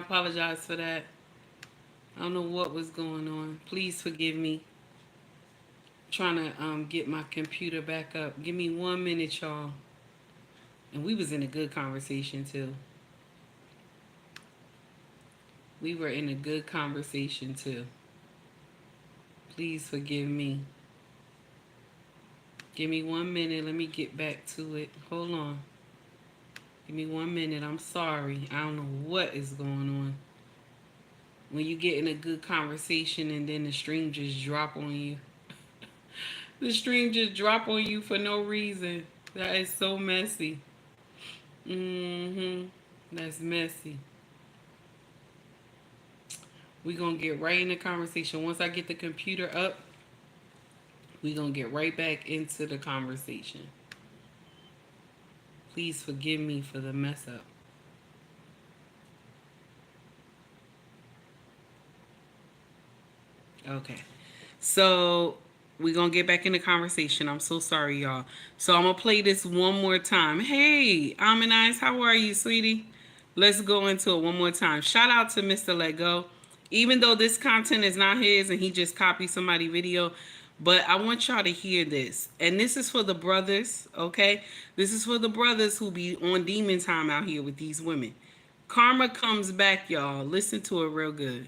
apologize for that. I don't know what was going on. Please forgive me. Trying to get my computer back up. Give me 1 minute, y'all. And we was in a good conversation too. We were in a good conversation too. Please forgive me. Give me 1 minute. Let me get back to it. Hold on. Give me 1 minute. I'm sorry. I don't know what is going on. When you get in a good conversation and then the stream just drop on you. The stream just drop on you for no reason. That is so messy. Mm-hmm. That's messy. We gonna get right in the conversation. Once I get the computer up, we gonna get right back into the conversation. Please forgive me for the mess up. Okay. So we're gonna get back in the conversation. I'm so sorry, y'all. So I'm gonna play this one more time. Hey, Amanize, how are you, sweetie? Let's go into it one more time. Shout out to Mr. Lego. Even though this content is not his and he just copied somebody's video, but I want y'all to hear this. And this is for the brothers, okay? This is for the brothers who be on demon time out here with these women. Karma comes back, y'all. Listen to it real good.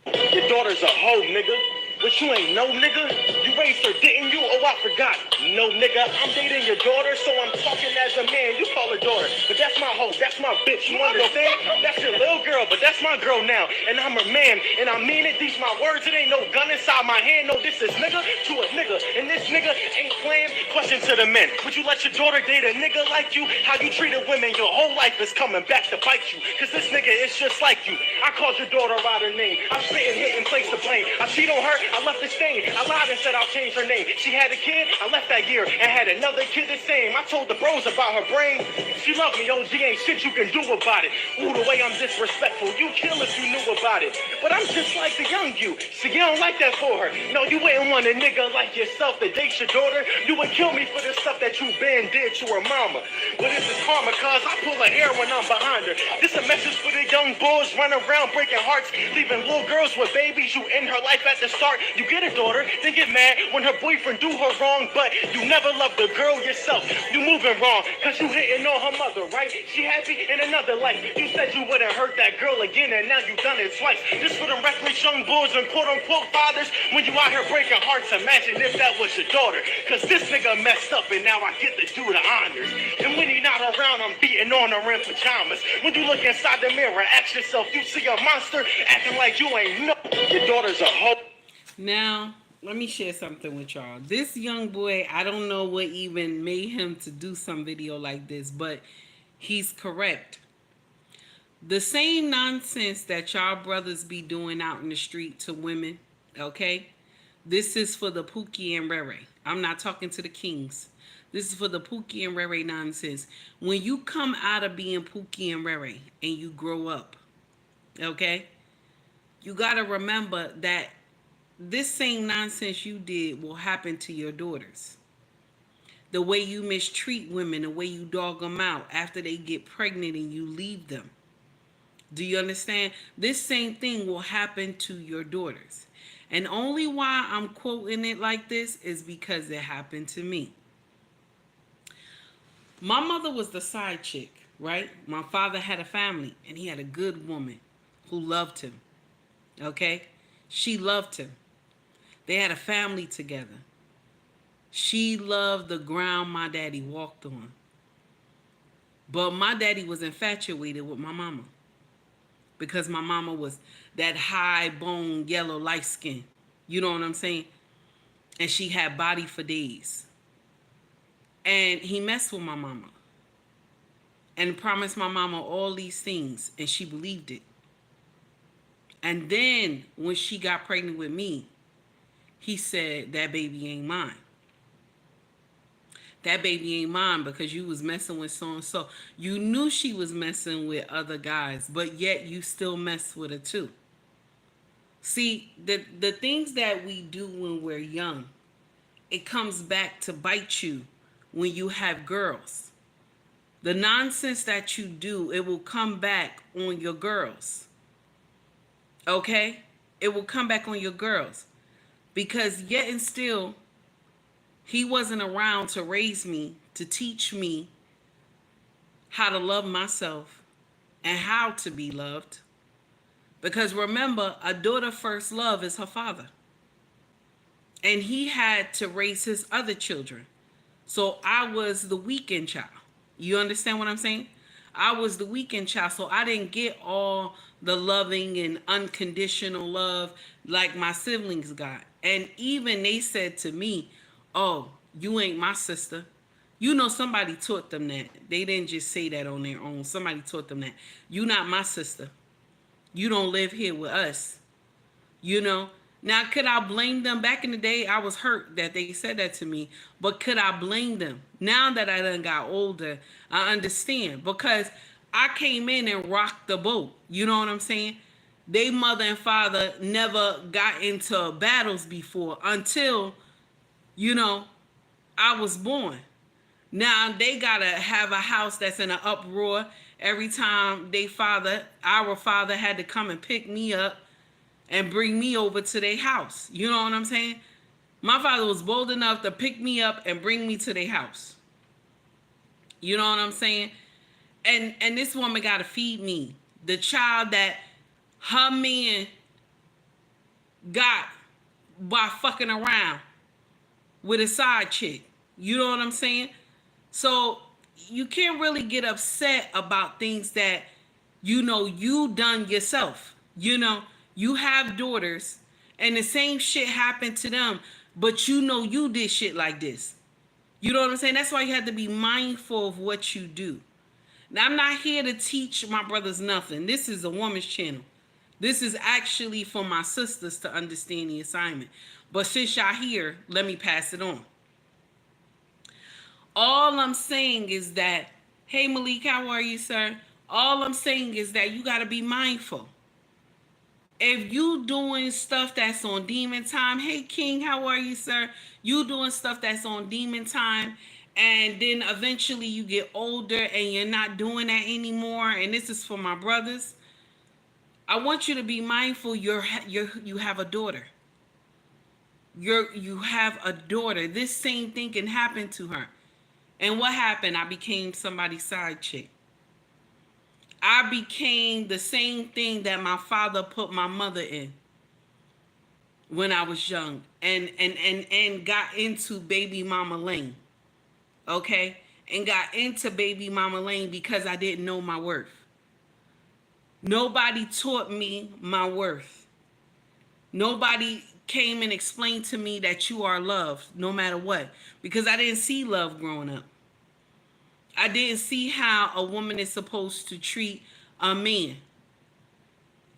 Your daughter's a hoe, nigga. But you ain't no nigga. You raised her, didn't you? Oh, I forgot. No, nigga. I'm dating your daughter, so I'm talking as a man. You call her daughter, but that's my hoe. That's my bitch. You understand? That's your little girl, but that's my girl now. And I'm her man, and I mean it. These my words. It ain't no gun inside my hand. No, this is nigga to a nigga. And this nigga ain't playing. Question to the men. Would you let your daughter date a nigga like you? How you treated women your whole life is coming back to bite you. Cause this nigga is just like you. I called your daughter out her name. I spit and hit and place the blame. I cheat on her. I left the stain. I lied and said I'll change her name. She had a kid. I left that year and had another kid the same. I told the bros about her brain. She loved me. OG ain't shit you can do about it. Ooh, the way I'm disrespectful. You kill if you knew about it. But I'm just like the young you. So you don't like that for her. No, you wouldn't want a nigga like yourself to date your daughter. You would kill me for the stuff that you been did to her mama. But this is karma, cause I pull her hair when I'm behind her. This a message for the young boys running around breaking hearts, leaving little girls with babies. You in her life at the start. You get a daughter, then get mad when her boyfriend do her wrong, but you never loved the girl yourself. You moving wrong, cause you hitting on her mother, right? She happy in another life. You said you wouldn't hurt that girl again, and now you done it twice. This for them reckless young boys and quote-unquote fathers. When you out here breaking hearts, imagine if that was your daughter. Cause this nigga messed up, and now I get to do the honors. And when he not around, I'm beating on her in pajamas. When you look inside the mirror, ask yourself, you see a monster acting like you ain't know. Your daughter's a hoe. Now, let me share something with y'all. This young boy, I don't know what even made him to do some video like this, but he's correct. The same nonsense that y'all brothers be doing out in the street to women, okay? This is for the Pookie and Rere. I'm not talking to the kings. This is for the Pookie and Rere nonsense. When you come out of being Pookie and Rere and you grow up, okay? You got to remember that this same nonsense you did will happen to your daughters. The way you mistreat women, the way you dog them out after they get pregnant and you leave them. Do you understand? This same thing will happen to your daughters. And only why I'm quoting it like this is because it happened to me. My mother was the side chick, right? My father had a family and he had a good woman who loved him. Okay? She loved him. They had a family together. She loved the ground my daddy walked on. But my daddy was infatuated with my mama. Because my mama was that high bone, yellow, light skin. You know what I'm saying? And she had body for days. And he messed with my mama. And promised my mama all these things. And she believed it. And then when she got pregnant with me, he said, that baby ain't mine. That baby ain't mine because you was messing with so-and-so. You knew she was messing with other guys, but yet you still mess with her too. See, the things that we do when we're young, it comes back to bite you when you have girls. The nonsense that you do, it will come back on your girls. Okay? It will come back on your girls. Because yet and still, he wasn't around to raise me, to teach me how to love myself and how to be loved. Because remember, a daughter first love is her father. And he had to raise his other children. So I was the weekend child. You understand what I'm saying? I was the weekend child. So I didn't get all the loving and unconditional love like my siblings got. And even they said to me, "Oh, you ain't my sister." You know, somebody taught them that. They didn't just say that on their own. Somebody taught them that. You not my sister. You don't live here with us. You know, now could I blame them? Back in the day, I was hurt that they said that to me, but could I blame them? Now that I done got older, I understand, because I came in and rocked the boat. You know what I'm saying? They mother and father never got into battles before until, you know, I was born. Now they gotta have a house that's in an uproar every time our father had to come and pick me up and bring me over to their house. You know what I'm saying? My father was bold enough to pick me up and bring me to their house. You know what I'm saying? And this woman got to feed me. The child that her man got by fucking around with a side chick. You know what I'm saying? So you can't really get upset about things that you know you done yourself. You know, you have daughters and the same shit happened to them, but you know you did shit like this. You know what I'm saying? That's why you have to be mindful of what you do. Now, I'm not here to teach my brothers nothing. This is a woman's channel. This is actually for my sisters to understand the assignment. But since y'all here, let me pass it on. All I'm saying is that, hey Malik, how are you, sir? All I'm saying is that you got to be mindful. If you doing stuff that's on demon time, hey King, how are you, sir? You doing stuff that's on demon time, and then eventually you get older and you're not doing that anymore. And this is for my brothers. I want you to be mindful. You have a daughter. You have a daughter. This same thing can happen to her. And what happened? I became somebody's side chick. I became the same thing that my father put my mother in when I was young, and got into baby mama lane. Okay? And got into baby mama lane because I didn't know my worth. Nobody taught me my worth. Nobody came and explained to me that you are loved no matter what, because I didn't see love growing up. I didn't see how a woman is supposed to treat a man.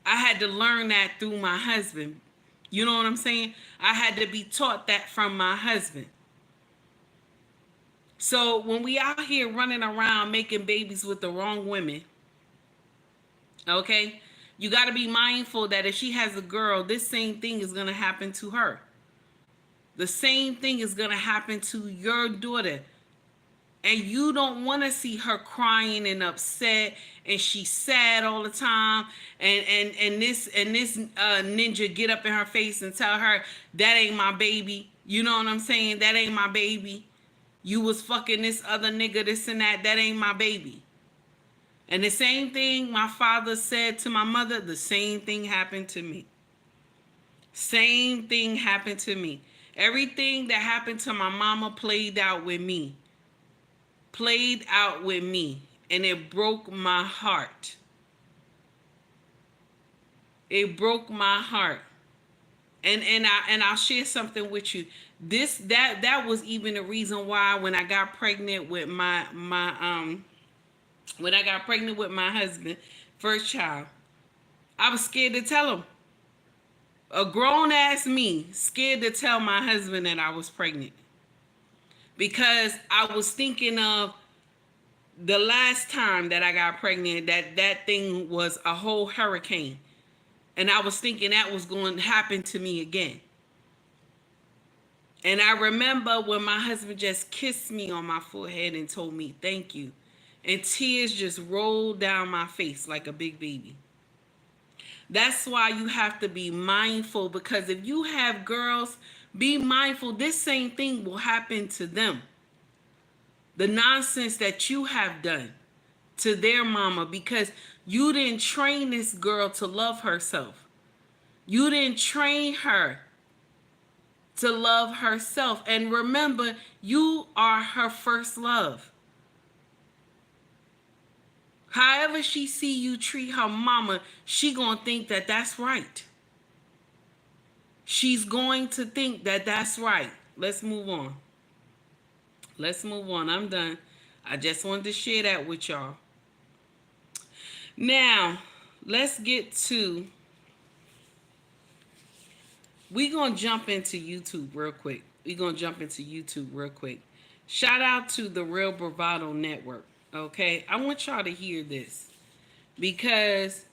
I had to learn that through my husband. You know what I'm saying? I had to be taught that from my husband. So when we out here running around making babies with the wrong women, okay, you got to be mindful that if she has a girl, this same thing is going to happen to her. The same thing is going to happen to your daughter. And you don't want to see her crying and upset and she's sad all the time, and this ninja get up in her face and tell her that ain't my baby. You know what I'm saying? That ain't my baby. You was fucking this other nigga, this and that. That ain't my baby. And the same thing my father said to my mother, the same thing happened to me. Same thing happened to me. Everything that happened to my mama played out with me. Played out with me. And it broke my heart. It broke my heart. And I'll share something with you. That was even the reason why when I got pregnant with my husband, first child, I was scared to tell him. A grown ass me, scared to tell my husband that I was pregnant. Because I was thinking of the last time that I got pregnant, that thing was a whole hurricane. And I was thinking that was going to happen to me again. And I remember when my husband just kissed me on my forehead and told me thank you. and tears just rolled down my face like a big baby. That's why you have to be mindful, because if you have girls, be mindful this same thing will happen to them. The nonsense that you have done to their mama because you didn't train this girl to love herself. You didn't train her to love herself. And remember, you are her first love. However she see you treat her mama, she gonna think that that's right. She's going to think that that's right. Let's move on. Let's move on. I'm done. I just wanted to share that with y'all. Now, let's get to, we're going to jump into YouTube real quick. Shout out to the Real Bravado Network. Okay, I want y'all to hear this because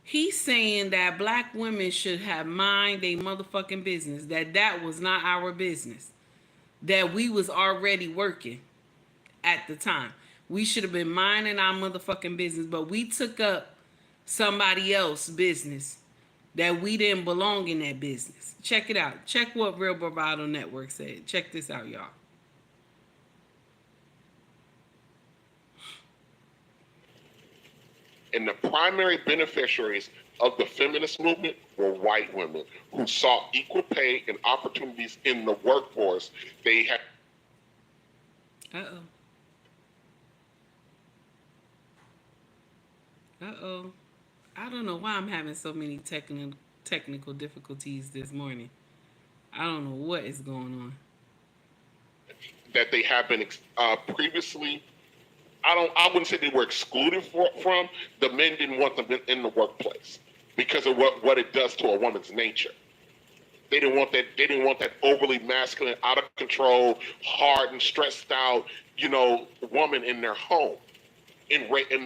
he's saying that black women should have mind their motherfucking business. That was not our business. That we was already working at the time. We should have been minding our motherfucking business, but we took up somebody else's business that we didn't belong in that business. Check it out. Check what Real Bravado Network said. Check this out, y'all. And the primary beneficiaries of the feminist movement were white women who saw equal pay and opportunities in the workforce. They had. I don't know why I'm having so many technical difficulties this morning. I don't know what is going on. That they have been previously. I wouldn't say they were excluded from. The men didn't want them in the workplace because of what it does to a woman's nature. They didn't want that. They didn't want that overly masculine, out of control, hard and stressed out, woman in their home. And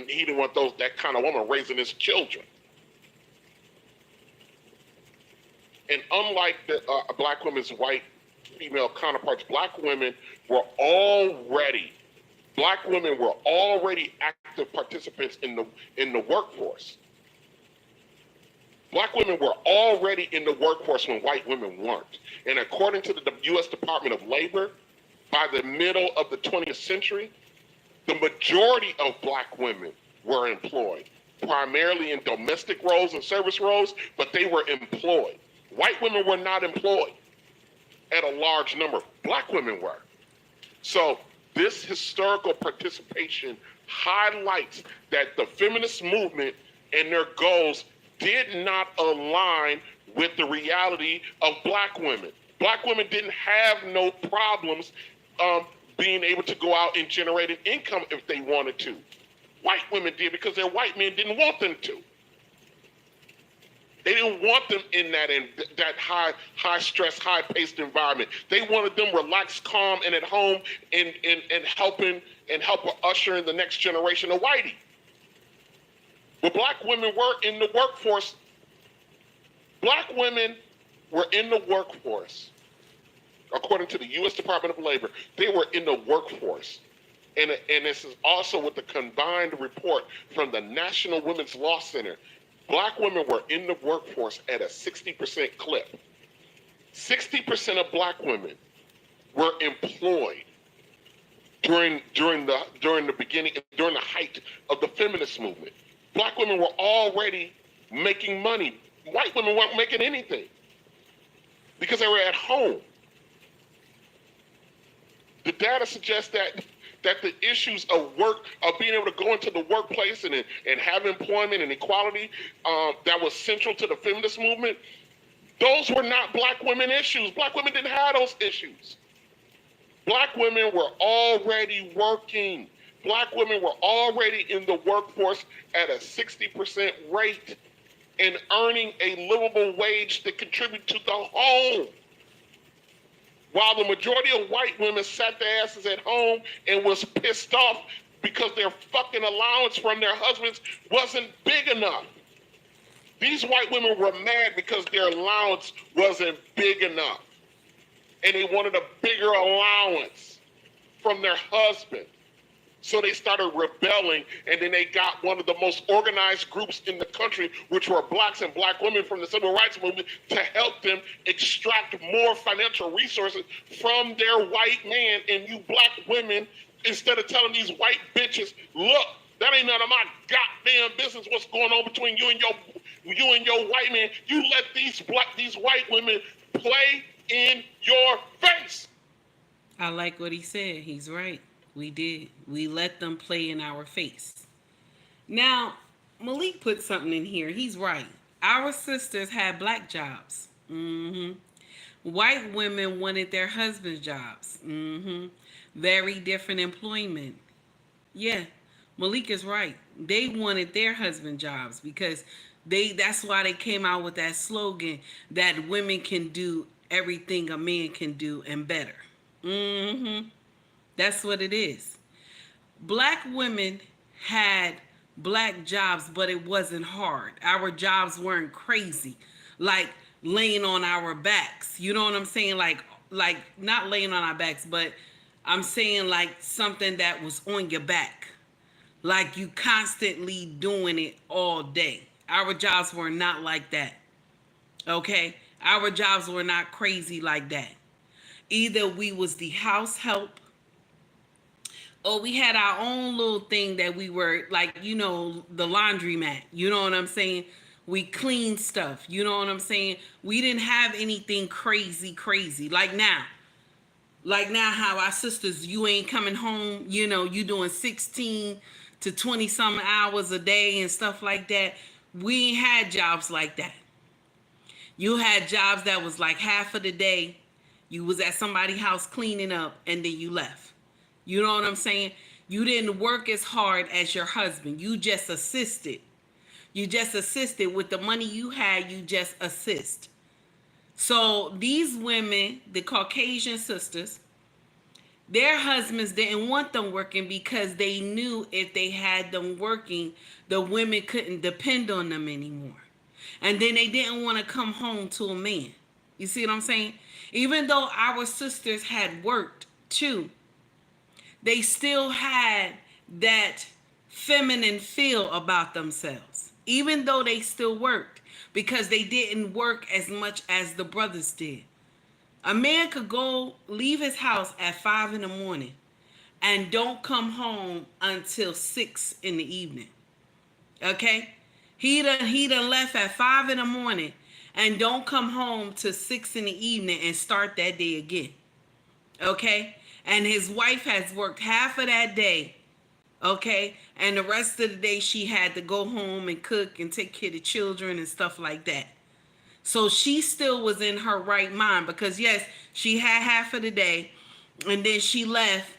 he didn't want that kind of woman raising his children. And unlike the black women's white female counterparts, black women were already active participants in the workforce. Black women were already in the workforce when white women weren't. And according to the U.S. Department of Labor, by the middle of the 20th century, the majority of black women were employed, primarily in domestic roles and service roles, but they were employed. White women were not employed at a large number. Black women were. So this historical participation highlights that the feminist movement and their goals did not align with the reality of black women. Black women didn't have no problems being able to go out and generate an income if they wanted to. White women did because their white men didn't want them to. They didn't want them in that high stress, high paced environment. They wanted them relaxed, calm, and at home, and helping usher in the next generation of whitey. But black women were in the workforce. Black women were in the workforce. According to the U.S. Department of Labor, they were in the workforce. And this is also with the combined report from the National Women's Law Center. Black women were in the workforce at a 60% clip. 60% of black women were employed during the beginning, during the height of the feminist movement. Black women were already making money. White women weren't making anything because they were at home. The data suggests that the issues of work, of being able to go into the workplace and have employment and equality that was central to the feminist movement, those were not black women issues. Black women didn't have those issues. Black women were already working. Black women were already in the workforce at a 60% rate and earning a livable wage to contribute to the home. While the majority of white women sat their asses at home and was pissed off because their fucking allowance from their husbands wasn't big enough. These white women were mad because their allowance wasn't big enough. And they wanted a bigger allowance from their husband. So they started rebelling, and then they got one of the most organized groups in the country, which were blacks and black women from the civil rights movement, to help them extract more financial resources from their white man. And you black women, instead of telling these white bitches, look, that ain't none of my goddamn business what's going on between you and your white man, you let these white women play in your face. I like what he said. He's right. We did. We let them play in our face. Now, Malik put something in here. He's right. Our sisters had black jobs. White women wanted their husbands' jobs. Very different employment. Yeah, Malik is right. They wanted their husband jobs because that's why they came out with that slogan that women can do everything a man can do and better. That's what it is. Black women had black jobs, but it wasn't hard. Our jobs weren't crazy, like laying on our backs. You know what I'm saying? Like not laying on our backs, but I'm saying like something that was on your back. Like you constantly doing it all day. Our jobs were not like that. Okay? Our jobs were not crazy like that. Either we was the house help, or we had our own little thing that we were like, the laundromat. You know what I'm saying? We clean stuff. You know what I'm saying? We didn't have anything crazy. Like now how our sisters, you ain't coming home, you doing 16 to 20 some hours a day and stuff like that. We ain't had jobs like that. You had jobs that was like half of the day. You was at somebody's house cleaning up and then you left. You know what I'm saying? You didn't work as hard as your husband. You just assisted. You just assisted with the money you had. You just assist. So these women, the Caucasian sisters, their husbands didn't want them working because they knew if they had them working, the women couldn't depend on them anymore. And then they didn't want to come home to a man. You see what I'm saying? Even though our sisters had worked too, they still had that feminine feel about themselves. Even though they still worked, because they didn't work as much as the brothers did. A man could go leave his house at 5 in the morning and don't come home until 6 in the evening. Okay? He done left at 5 in the morning and don't come home till 6 in the evening and start that day again. Okay? And his wife has worked half of that day. Okay? And the rest of the day she had to go home and cook and take care of the children and stuff like that. So she still was in her right mind because yes, she had half of the day and then she left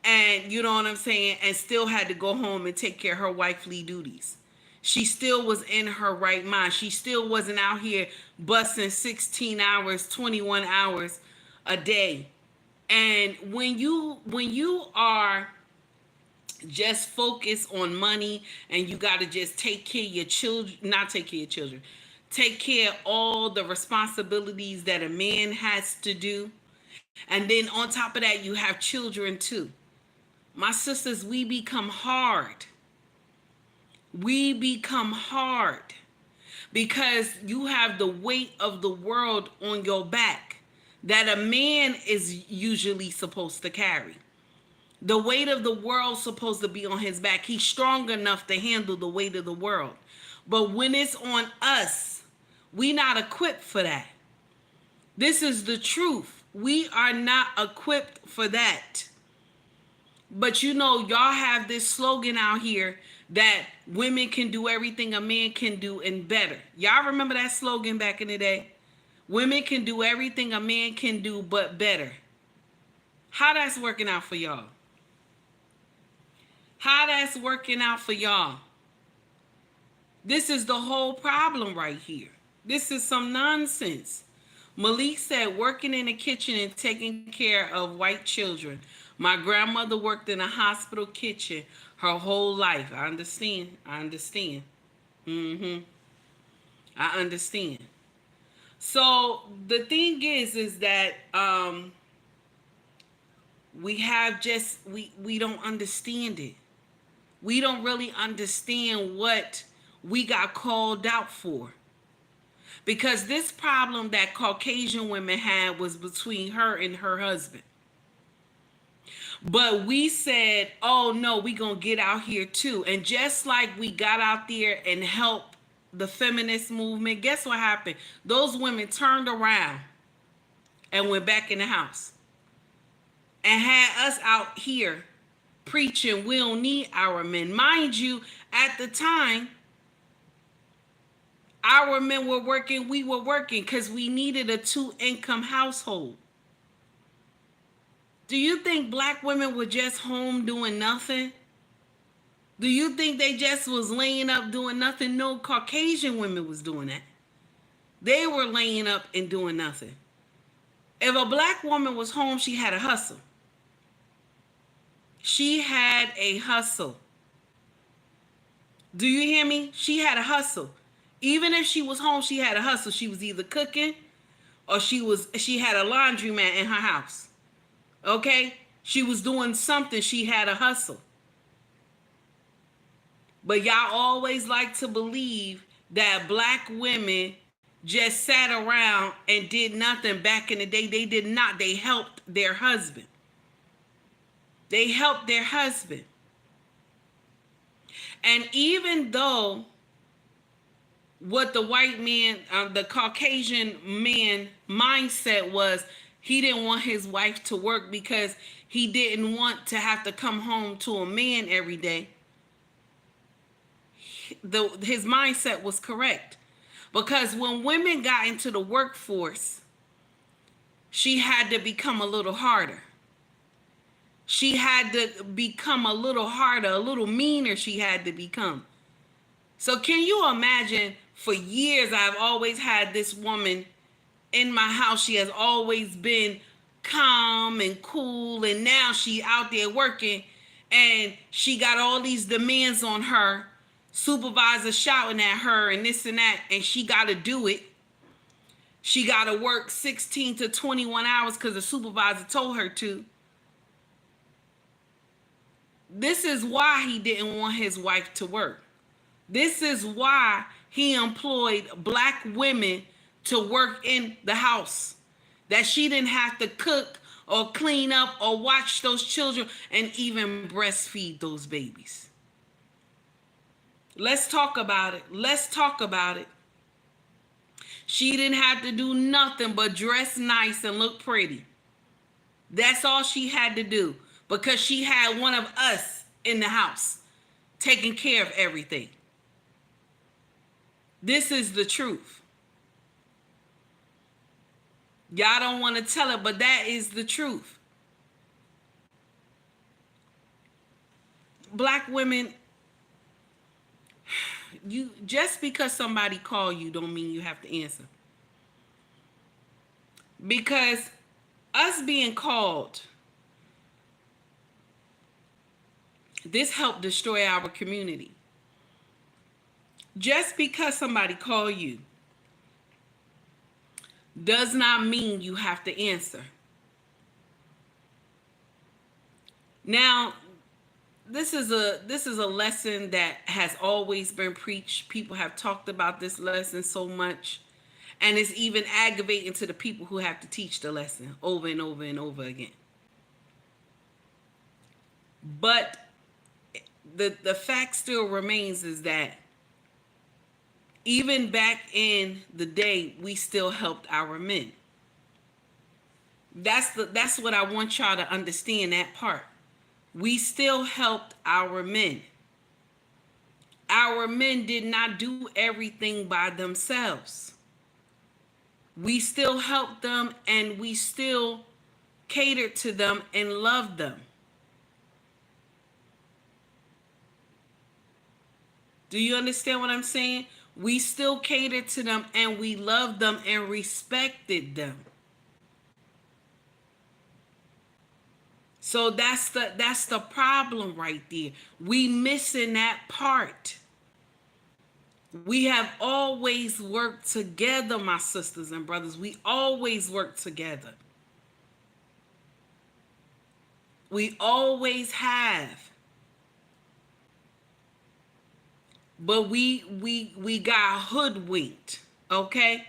and you know what I'm saying, and still had to go home and take care of her wifely duties. She still was in her right mind. She still wasn't out here busting 16 hours, 21 hours a day. And when you are just focused on money and you got to just take care of your children, not take care of your children, take care of all the responsibilities that a man has to do. And then on top of that, you have children too. My sisters, we become hard. We become hard because you have the weight of the world on your back that a man is usually supposed to carry. The weight of the world's supposed to be on his back. He's strong enough to handle the weight of the world. But when it's on us, we not equipped for that. This is the truth. We are not equipped for that. But y'all have this slogan out here that women can do everything a man can do and better. Y'all remember that slogan back in the day? Women can do everything a man can do but better. How that's working out for y'all? How that's working out for y'all? This is the whole problem right here. This is some nonsense. Malik said, working in the kitchen and taking care of white children. My grandmother worked in a hospital kitchen her whole life. I understand. I understand. So the thing is that We have just we don't understand it. We don't really understand what we got called out for. Because this problem that Caucasian women had was between her and her husband. But we said, oh no, we gonna get out here too. And just like we got out there and helped the feminist movement, guess what happened? Those women turned around and went back in the house and had us out here preaching we don't need our men. Mind you, at the time, our men were working, we were working because we needed a 2-income household. Do you think black women were just home doing nothing? Do you think they just was laying up doing nothing? No, Caucasian women was doing that. They were laying up and doing nothing. If a black woman was home, she had a hustle. She had a hustle. Do you hear me? She had a hustle. Even if she was home, she had a hustle. She was either cooking or she had a laundromat in her house. Okay? She was doing something. She had a hustle. But y'all always like to believe that black women just sat around and did nothing back in the day. They did not. They helped their husband. They helped their husband. And even though what the white man, the Caucasian man mindset was, he didn't want his wife to work because he didn't want to have to come home to a man every day. His mindset was correct. Because when women got into the workforce, she had to become a little harder. She had to become a little harder, a little meaner she had to become. So can you imagine, for years I've always had this woman in my house. She has always been calm and cool, and now she out there working and she got all these demands on her. Supervisor shouting at her and this and that, and she got to do it. She got to work 16 to 21 hours because the supervisor told her to. This is why he didn't want his wife to work. This is why he employed black women to work in the house. That she didn't have to cook or clean up or watch those children and even breastfeed those babies. Let's talk about it. Let's talk about it. She didn't have to do nothing but dress nice and look pretty. That's all she had to do, because she had one of us in the house taking care of everything. This is the truth. Y'all don't want to tell it, but that is the truth. Black women, you just because somebody call you don't mean you have to answer. Because us being called, this helped destroy our community. Just because somebody call you does not mean you have to answer. Now, this is a lesson that has always been preached. People have talked about this lesson so much, and it's even aggravating to the people who have to teach the lesson over and over and over again. But the fact still remains is that even back in the day, we still helped our men. That's what I want y'all to understand, that part. We still helped our men. Our men did not do everything by themselves. We still helped them, and we still catered to them and loved them. Do you understand what I'm saying? We still catered to them, and we loved them and respected them. So that's the problem right there. We missing that part. We have always worked together, my sisters and brothers. We always work together. We always have. But we got hoodwinked, okay?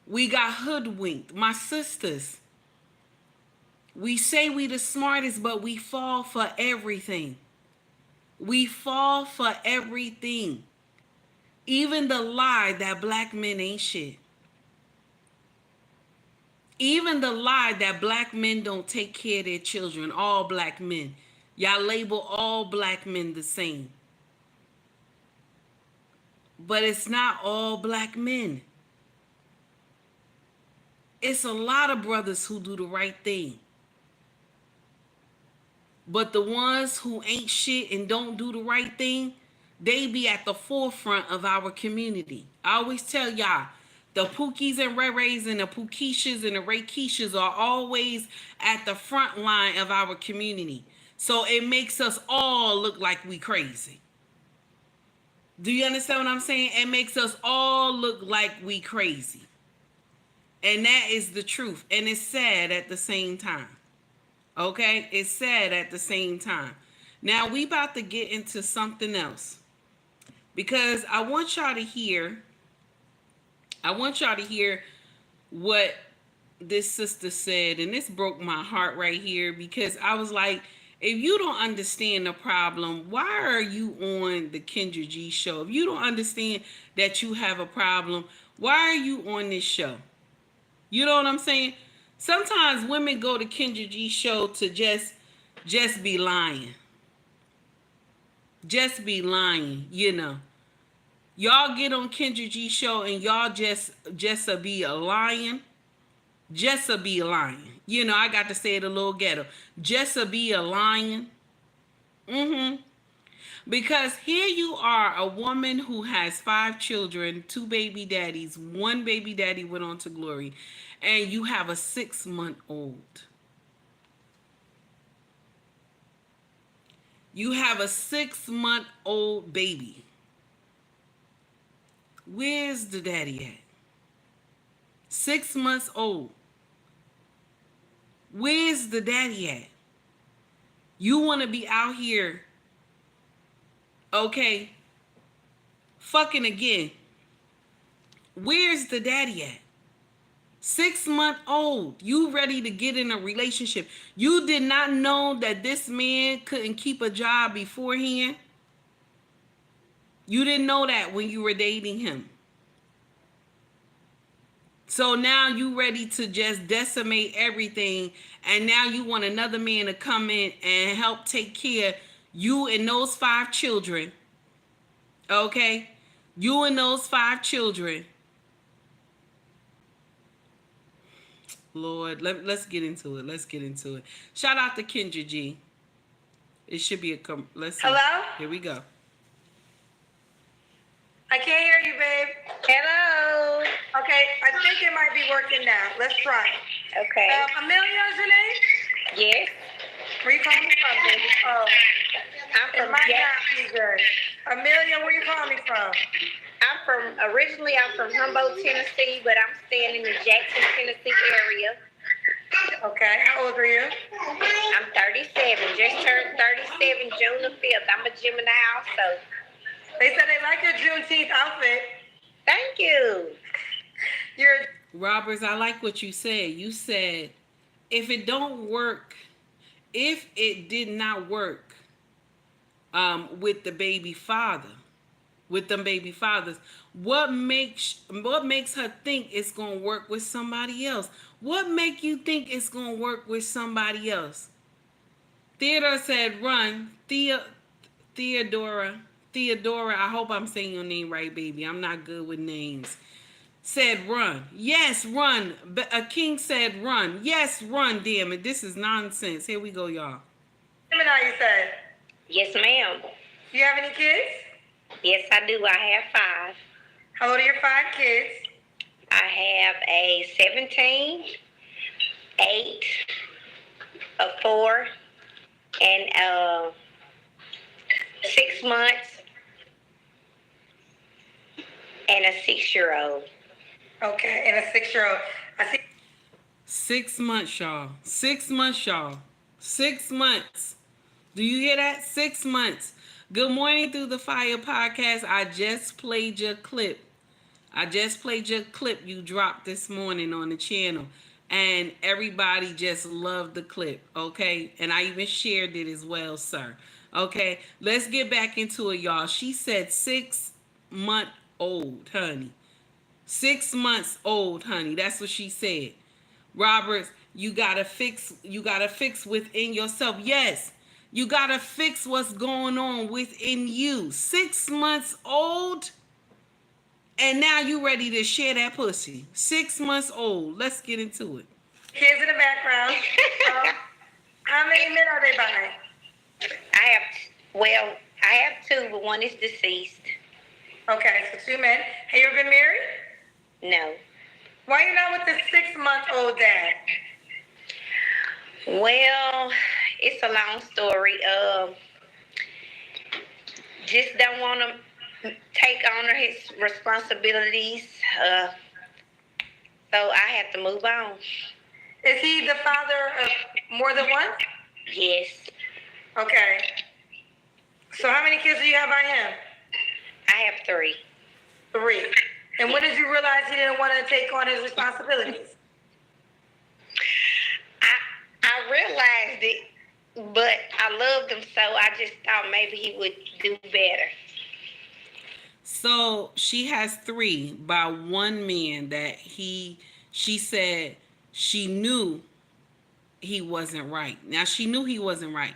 We got hoodwinked. My sisters, we say we the smartest, but we fall for everything. We fall for everything. Even the lie that black men ain't shit. Even the lie that black men don't take care of their children. All black men. Y'all label all black men the same. But it's not all black men. It's a lot of brothers who do the right thing. But the ones who ain't shit and don't do the right thing, they be at the forefront of our community. I always tell y'all, the Pookies and Ray Rays and the Pookishas and the Ray Keishas are always at the front line of our community. So it makes us all look like we crazy. Do you understand what I'm saying? It makes us all look like we crazy. And that is the truth. And it's sad at the same time. Okay? It's sad at the same time. Now we about to get into something else. Because I want y'all to hear what this sister said. And this broke my heart right here. Because I was like, if you don't understand the problem, why are you on the Kendra G show? If you don't understand that you have a problem, why are you on this show? You know what I'm saying? Sometimes women go to Kendra G show to just be lying. Just be lying, you know. Y'all get on Kendra G show and y'all just be a lying. Just be a lying. You know, I got to say it a little ghetto. Just be a lying. Because here you are, a woman who has 5 children, 2 baby daddies, 1 baby daddy went on to glory, and you have a 6-month-old. You have a 6-month-old baby. Where's the daddy at? 6 months old. Where's the daddy at? You want to be out here, okay, fucking again. Where's the daddy at? 6-month-old. You ready to get in a relationship. You did not know that this man couldn't keep a job beforehand. You didn't know that when you were dating him. So now you ready to just decimate everything, and now you want another man to come in and help take care of you and those 5 children. Okay? You and those 5 children. Lord, let's get into it. Let's get into it. Shout out to Kendra G. It should be let's see. Hello? Here we go. I can't hear you, babe. Hello. Okay, I think it might be working now. Let's try. Okay. Amelia is your name? Yes. Where you calling me from, baby? Oh, I'm it from might not be good. Amelia, where you calling me from? Originally I'm from Humboldt, Tennessee, but I'm staying in the Jackson, Tennessee area. Okay, how old are you? I'm 37. Just turned 37 June the 5th. I'm a Gemini also. They said they like your Juneteenth outfit. Thank you. Roberts, I like what you said. You said, if it don't work, if it did not work with the baby father, with them baby fathers, what makes her think it's gonna work with somebody else? What make you think it's gonna work with somebody else? Theodore said, run. Theodora, I hope I'm saying your name right, baby. I'm not good with names. Said run. Yes, run. A king said run. Yes, run, damn it. This is nonsense. Here we go, y'all. Gemini, you said. Yes, ma'am. Do you have any kids? Yes, I do. I have 5. How old are your 5 kids? I have a 17, 8, a 4, and 6 months, and a 6-year-old. Okay, and a 6-year-old. I see. 6 months, y'all. 6 months, y'all. 6 months. Do you hear that? 6 months. Good morning through the fire podcast. I just played your clip. You dropped this morning on the channel. And everybody just loved the clip. Okay. And I even shared it as well, sir. Okay. Let's get back into it, y'all. She said 6 month old, honey. 6 months old, honey. That's what she said. Roberts, you gotta fix within yourself. Yes, you gotta fix what's going on within you. 6 months old, and now you ready to share that pussy. 6 months old. Let's get into it. Kids in the background. How many men are they by? I have two, but one is deceased. Okay, so 2 men. Have you ever been married? No. Why are you not with the 6-month-old dad? Well, it's a long story. Just don't want to take on his responsibilities. So I have to move on. Is he the father of more than one? Yes. Okay. So how many kids do you have by him? I have 3. 3. And when did you realize he didn't want to take on his responsibilities? I realized it, but I loved him, so I just thought maybe he would do better. So she has 3 by one man that she said she knew he wasn't right. Now she knew he wasn't right.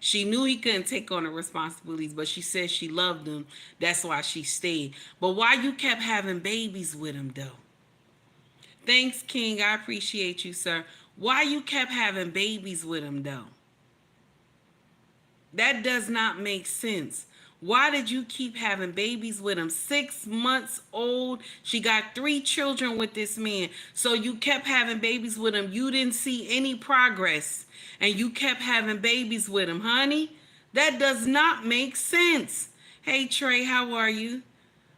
She knew he couldn't take on the responsibilities, but she said she loved him. That's why she stayed. But why you kept having babies with him, though? Thanks, King. I appreciate you, sir. Why you kept having babies with him, though? That does not make sense. Why did you keep having babies with him? 6 months old. She got 3 children with this man. So you kept having babies with him. You didn't see any progress. And you kept having babies with him, honey. That does not make sense. Hey, Trey, how are you?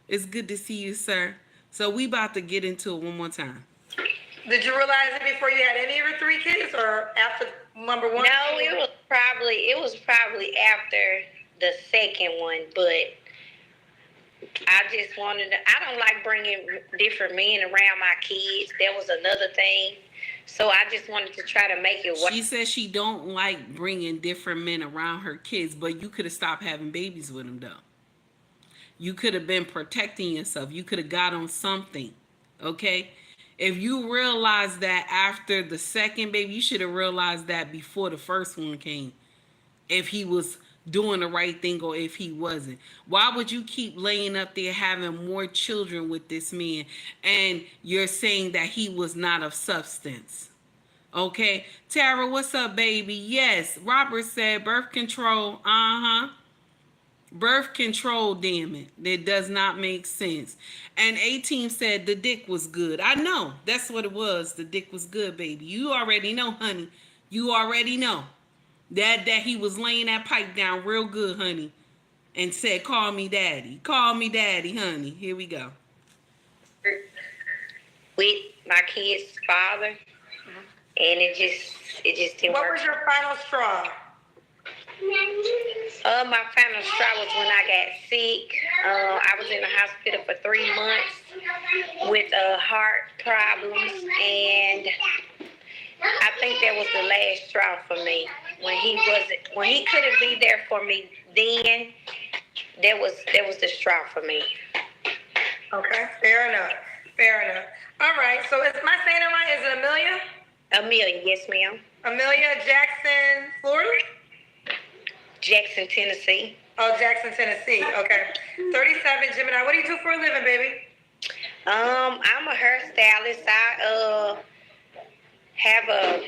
It's good to see you, sir. So we about to get into it one more time. Did you realize it before you had any of your 3 kids or after number 1? No, it was probably after the second one, but I just wanted to, I don't like bringing different men around my kids. That was another thing. So I just wanted to try to make it work. She says she don't like bringing different men around her kids, but you could have stopped having babies with them, though. You could have been protecting yourself. You could have got on something, okay? If you realize that after the second baby, you should have realized that before the first one came. If he was doing the right thing or if he wasn't. Why would you keep laying up there having more children with this man and you're saying that he was not of substance? Okay. Tara, what's up, baby? Yes. Robert said birth control. Birth control, damn it. That does not make sense. And 18 said the dick was good. I know. That's what it was. The dick was good, baby. You already know, honey. You already know. That he was laying that pipe down real good, honey. And said, call me daddy. Call me daddy, honey. Here we go. With my kid's father. And it just didn't work. What was your final straw? My final straw was when I got sick. I was in the hospital for 3 months with heart problems, and I think that was the last straw for me. When he couldn't be there for me then, that was the straw for me. Okay, fair enough. All right, so is my saying it right? Is it Amelia? Amelia, yes, ma'am. Amelia Jackson, Florida? Jackson, Tennessee. Oh, Jackson, Tennessee. Okay. 37, Gemini. What do you do for a living, baby? I'm a hairstylist. I have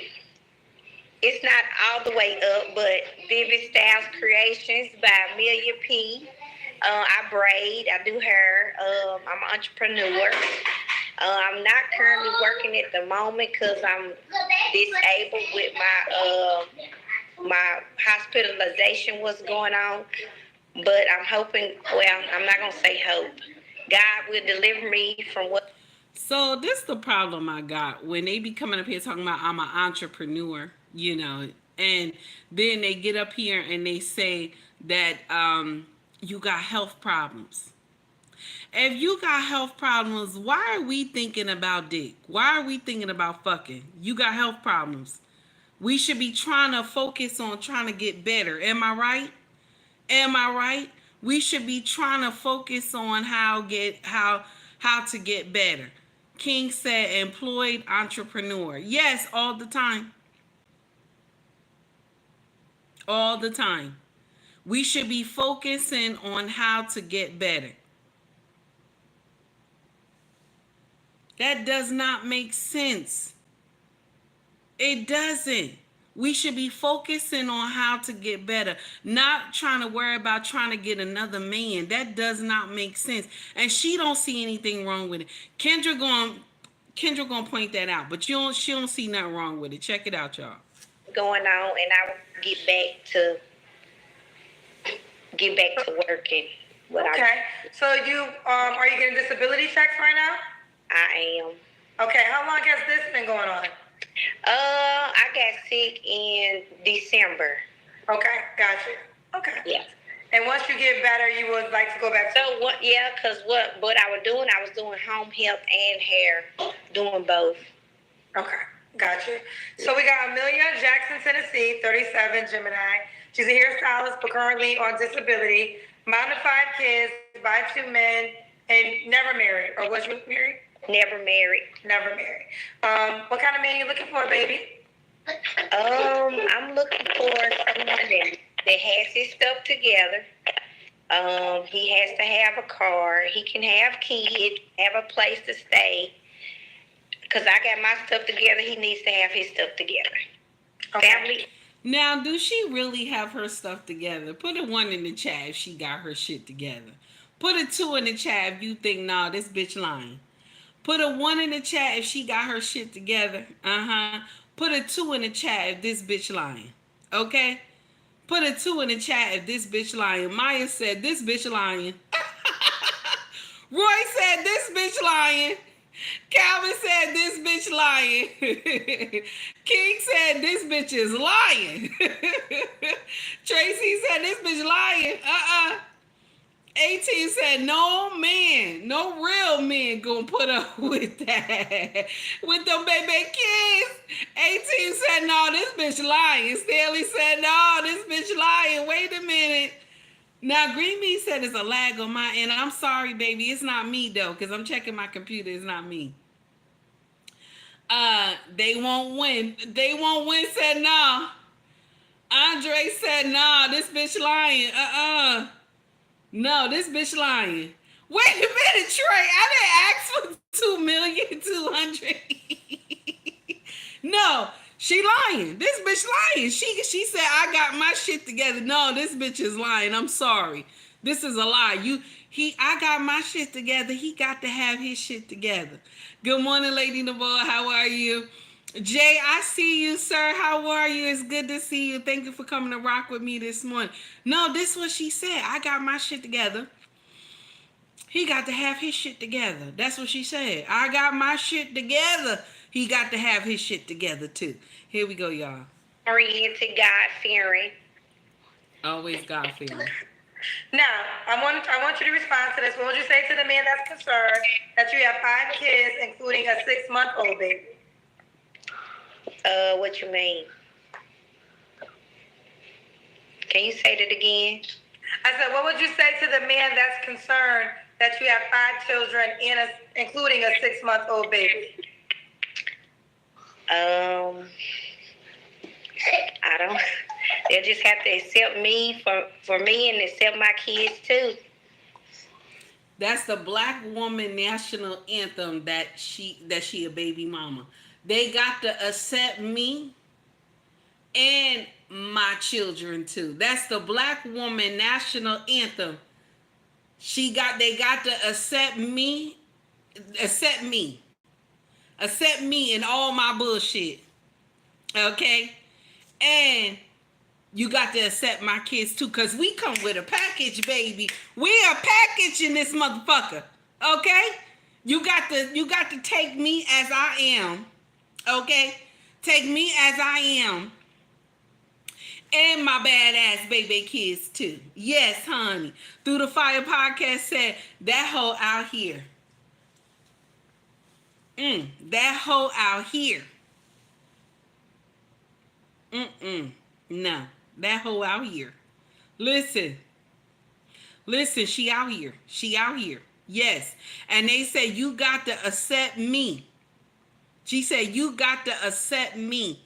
it's not all the way up, but Vivid Styles Creations by Amelia P. I braid. I do hair. I'm an entrepreneur. I'm not currently working at the moment because I'm disabled with my hospitalization, what's going on. But I'm hoping, well, I'm not going to say hope. God will deliver me from what. So this is the problem I got. When they be coming up here talking about I'm an entrepreneur, you know, And then they get up here and they say that you got health problems. If you got health problems, why are we thinking about dick? Why are we thinking about fucking? You got health problems. We should be trying to focus on trying to get better. Am I right? Am I right? We should be trying to focus on how to get better. King said employed entrepreneur. Yes, all the time. All the time. We should be focusing on how to get better. That does not make sense. It doesn't. We should be focusing on how to get better, not trying to worry about trying to get another man. That does not make sense. And she don't see anything wrong with it. Kendra gonna point that out, but she don't see nothing wrong with it. Check it out, y'all. Going on, and I will get back to working. Okay. So you are you getting disability checks right now? I am. Okay. How long has this been going on? I got sick in December. Okay, gotcha. Okay. Yeah. And once you get better, you would like to go back to... So what? Yeah, because what I was doing home health and hair, doing both. Okay, gotcha. So we got Amelia Jackson, Tennessee, 37, Gemini. She's a hairstylist, but currently on disability. Mom of 5 kids, by 2 men, and never married. Or was you married? Never married. Never married. What kind of man you looking for, baby? I'm looking for someone that has his stuff together. He has to have a car. He can have kids, have a place to stay. Because I got my stuff together, he needs to have his stuff together. Okay. Family. Now, do she really have her stuff together? Put a 1 in the chat if she got her shit together. Put a 2 in the chat if you think, nah, this bitch lying. Put a 1 in the chat if she got her shit together. Put a 2 in the chat if this bitch lying. Okay? Put a 2 in the chat if this bitch lying. Maya said this bitch lying. Roy said this bitch lying. Calvin said this bitch lying. King said this bitch is lying. Tracy said this bitch lying. 18 said no man, no real man gonna put up with that. With them baby kids. 18 said no, this bitch lying. Stanley said no, this bitch lying. Wait a minute. Now, Green Bean said it's a lag on my end. I'm sorry, baby. It's not me, though, because I'm checking my computer. It's not me. They won't win. They won't win said no. Andre said no, this bitch lying. No, this bitch lying. Wait a minute, Trey. I didn't ask for 2,200,000. No, she lying. This bitch lying. She said I got my shit together. No, this bitch is lying. I'm sorry. This is a lie. I got my shit together. He got to have his shit together. Good morning, Lady Nabal. How are you? Jay, I see you, sir. How are you? It's good to see you. Thank you for coming to rock with me this morning. No, this is what she said. I got my shit together. He got to have his shit together. That's what she said. I got my shit together. He got to have his shit together, too. Here we go, y'all. Oriented, God-fearing. Always God-fearing. Now, I want you to respond to this. What would you say to the man that's concerned that you have 5 kids, including a 6-month-old baby? What you mean? Can you say that again? I said, what would you say to the man that's concerned that you have 5 children, including a 6-month-old baby? I don't. They'll just have to accept me for me and accept my kids too. That's the Black woman national anthem that she a baby mama. They got to accept me and my children too. That's the Black woman national anthem. They got to accept me and all my bullshit. Okay? And you got to accept my kids too, because we come with a package, baby. We are packaging this motherfucker. Okay? You got to take me as I am. Okay? Take me as I am. And my badass baby kids too. Yes, honey. Through the Fire podcast said that hoe out here. That hoe out here. No, that hoe out here. Listen, she out here. She out here. Yes. And they say you got to accept me. She said you got to accept me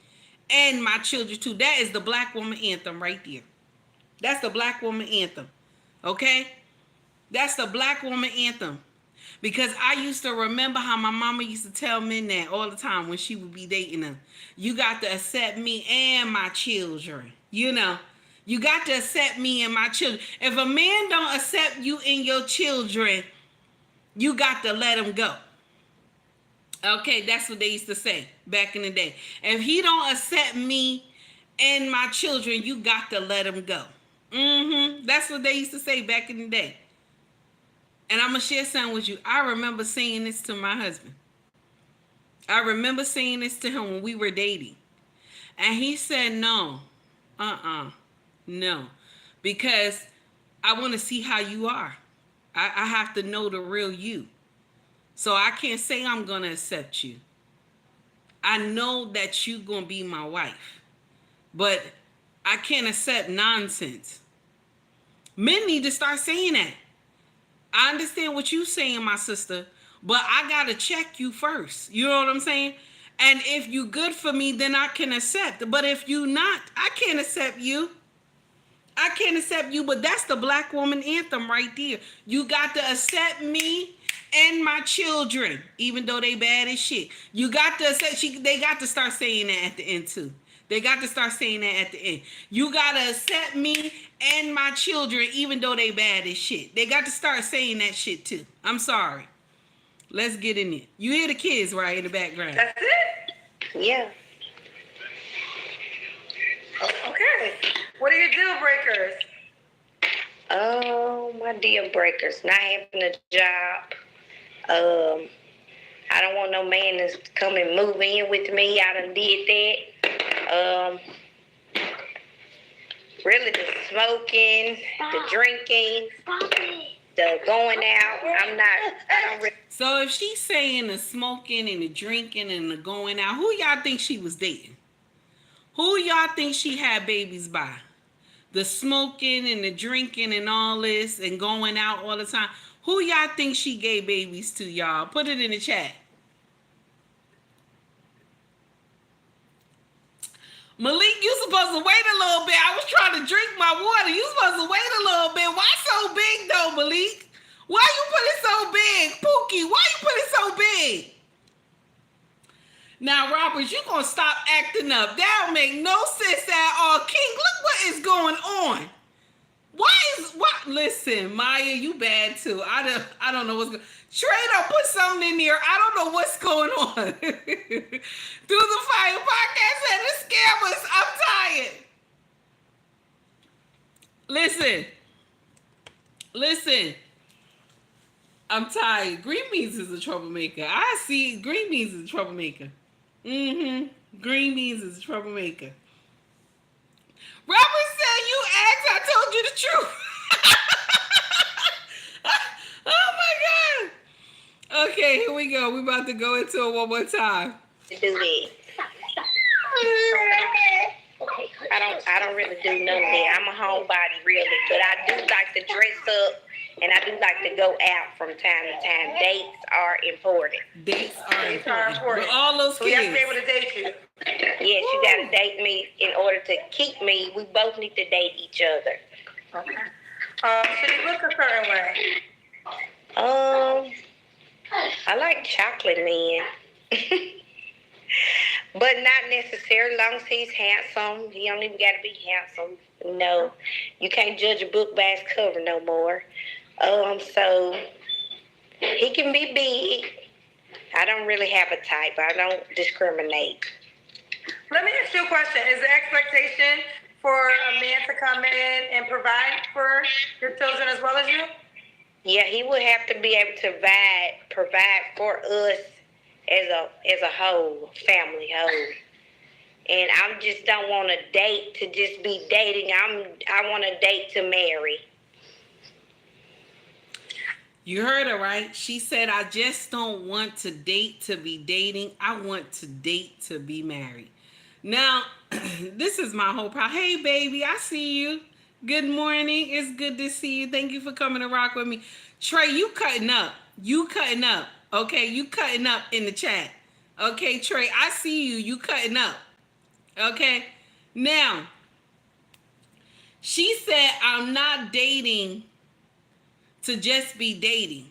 and my children too. That is the Black woman anthem right there. That's the Black woman anthem. Okay? That's the Black woman anthem. Because I used to remember how my mama used to tell men that all the time when she would be dating them. You got to accept me and my children. You know, you got to accept me and my children. If a man don't accept you and your children, you got to let him go. Okay, that's what they used to say back in the day. If he don't accept me and my children, you got to let him go. That's what they used to say back in the day. And I'm going to share something with you. I remember saying this to my husband. I remember saying this to him when we were dating. And he said, no. No. Because I want to see how you are. I have to know the real you. So I can't say I'm going to accept you. I know that you're going to be my wife. But I can't accept nonsense. Men need to start saying that. I understand what you're saying, my sister, but I got to check you first. You know what I'm saying? And if you good for me, then I can accept. But if you not, I can't accept you. I can't accept you, but that's the Black woman anthem right there. You got to accept me and my children, even though they bad as shit. You got to accept, they got to start saying that at the end too. They got to start saying that at the end. You got to accept me and my children, even though they bad as shit. They got to start saying that shit too. I'm sorry. Let's get in it. You hear the kids right in the background. That's it? Yeah. Okay. What are your deal breakers? Oh, my deal breakers. Not having a job. I don't want no man to come and move in with me. I done did that. Really the smoking, the drinking, the going out. I don't really. So if she's saying the smoking and the drinking and the going out, who y'all think she was dating? Who y'all think she had babies by? The smoking and the drinking and all this and going out all the time. Who y'all think she gave babies to, y'all? Put it in the chat. Malik, you supposed to wait a little bit. I was trying to drink my water. You supposed to wait a little bit. Why so big though, Malik? Why you put it so big? Pookie, why you put it so big? Now, Robert, you gonna stop acting up. That don't make no sense at all. King, look what is going on. Listen, Maya, you bad too. I don't know what's going on. Trado, put something in there. I don't know what's going on. Through the Fire podcast and the scammers. I'm tired. Listen. I'm tired. Green Beans is a troublemaker. I see Green Beans is a troublemaker. Green Beans is a troublemaker. Robert said you asked, I told you the truth. Oh my God. Okay, here we go. We're about to go into it one more time. Do that. I don't really do none of that. I'm a homebody really, but I do like to dress up and I do like to go out from time to time. Dates are important. Dates are important. With all those kids. We have to be able to date you. Yes, you gotta date me in order to keep me. We both need to date each other. Okay. Should he look a certain way? I like chocolate men. But not necessarily, as long as he's handsome. He don't even got to be handsome. No, you can't judge a book by its cover no more. So he can be big. I don't really have a type. I don't discriminate. Let me ask you a question. Is the expectation for a man to come in and provide for your children as well as you? Yeah, he would have to be able to provide for us as a whole, family whole. And I just don't want to date to just be dating. I want to date to marry. You heard her, right? She said, I just don't want to date to be dating. I want to date to be married. Now, this is my whole problem. Hey, baby, I see you. Good morning. It's good to see you. Thank you for coming to rock with me. Trey, you cutting up. You cutting up. Okay, you cutting up in the chat. Okay, Trey, I see you. You cutting up. Okay? Now, she said, I'm not dating to just be dating.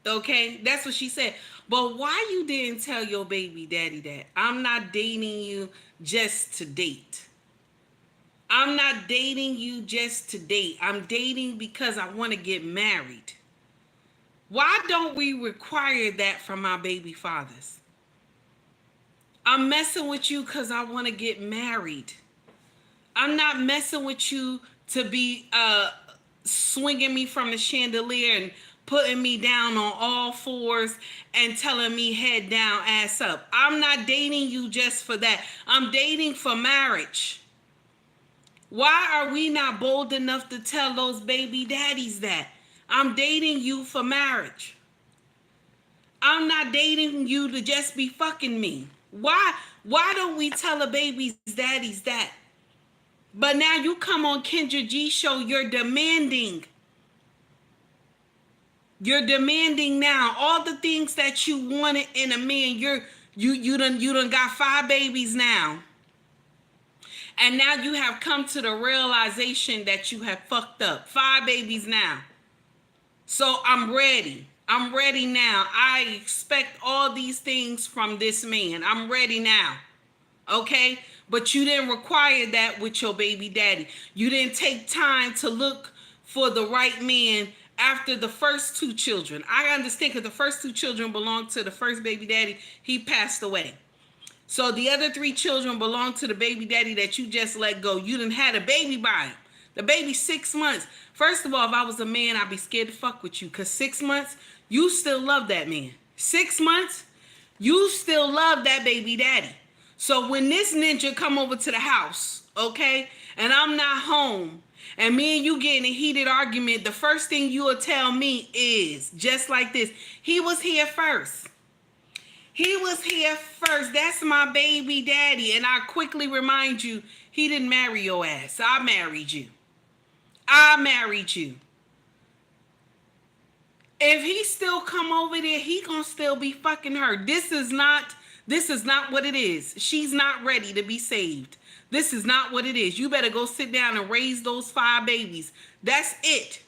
Okay? That's what she said. But why you didn't tell your baby daddy that? I'm not dating you just to date. I'm not dating you just to date. I'm dating because I want to get married. Why don't we require that from our baby fathers? I'm messing with you because I want to get married. I'm not messing with you to be swinging me from the chandelier and putting me down on all fours and telling me head down, ass up. I'm not dating you just for that. I'm dating for marriage. Why are we not bold enough to tell those baby daddies that? I'm dating you for marriage. I'm not dating you to just be fucking me. Why don't we tell the baby's daddies that? But now you come on Kendra G show, you're demanding. You're demanding now all the things that you wanted in a man. You done got 5 babies now. And now you have come to the realization that you have fucked up. 5 babies now. So I'm ready. I'm ready now. I expect all these things from this man. I'm ready now. Okay? But you didn't require that with your baby daddy. You didn't take time to look for the right man after the first 2 children. I understand because the first 2 children belonged to the first baby daddy. He passed away. So the other 3 children belong to the baby daddy that you just let go. You done had a baby by him. The baby's 6 months. First of all, if I was a man, I'd be scared to fuck with you. Because 6 months, you still love that man. 6 months, you still love that baby daddy. So when this ninja come over to the house, okay, and I'm not home, and me and you get in a heated argument, the first thing you will tell me is, just like this, he was here first. He was here first. That's my baby daddy. And I quickly remind you, he didn't marry your ass. I married you. I married you. If he still come over there, he gonna still be fucking her. This is not what it is. She's not ready to be saved. This is not what it is. You better go sit down and raise those 5 babies. That's it.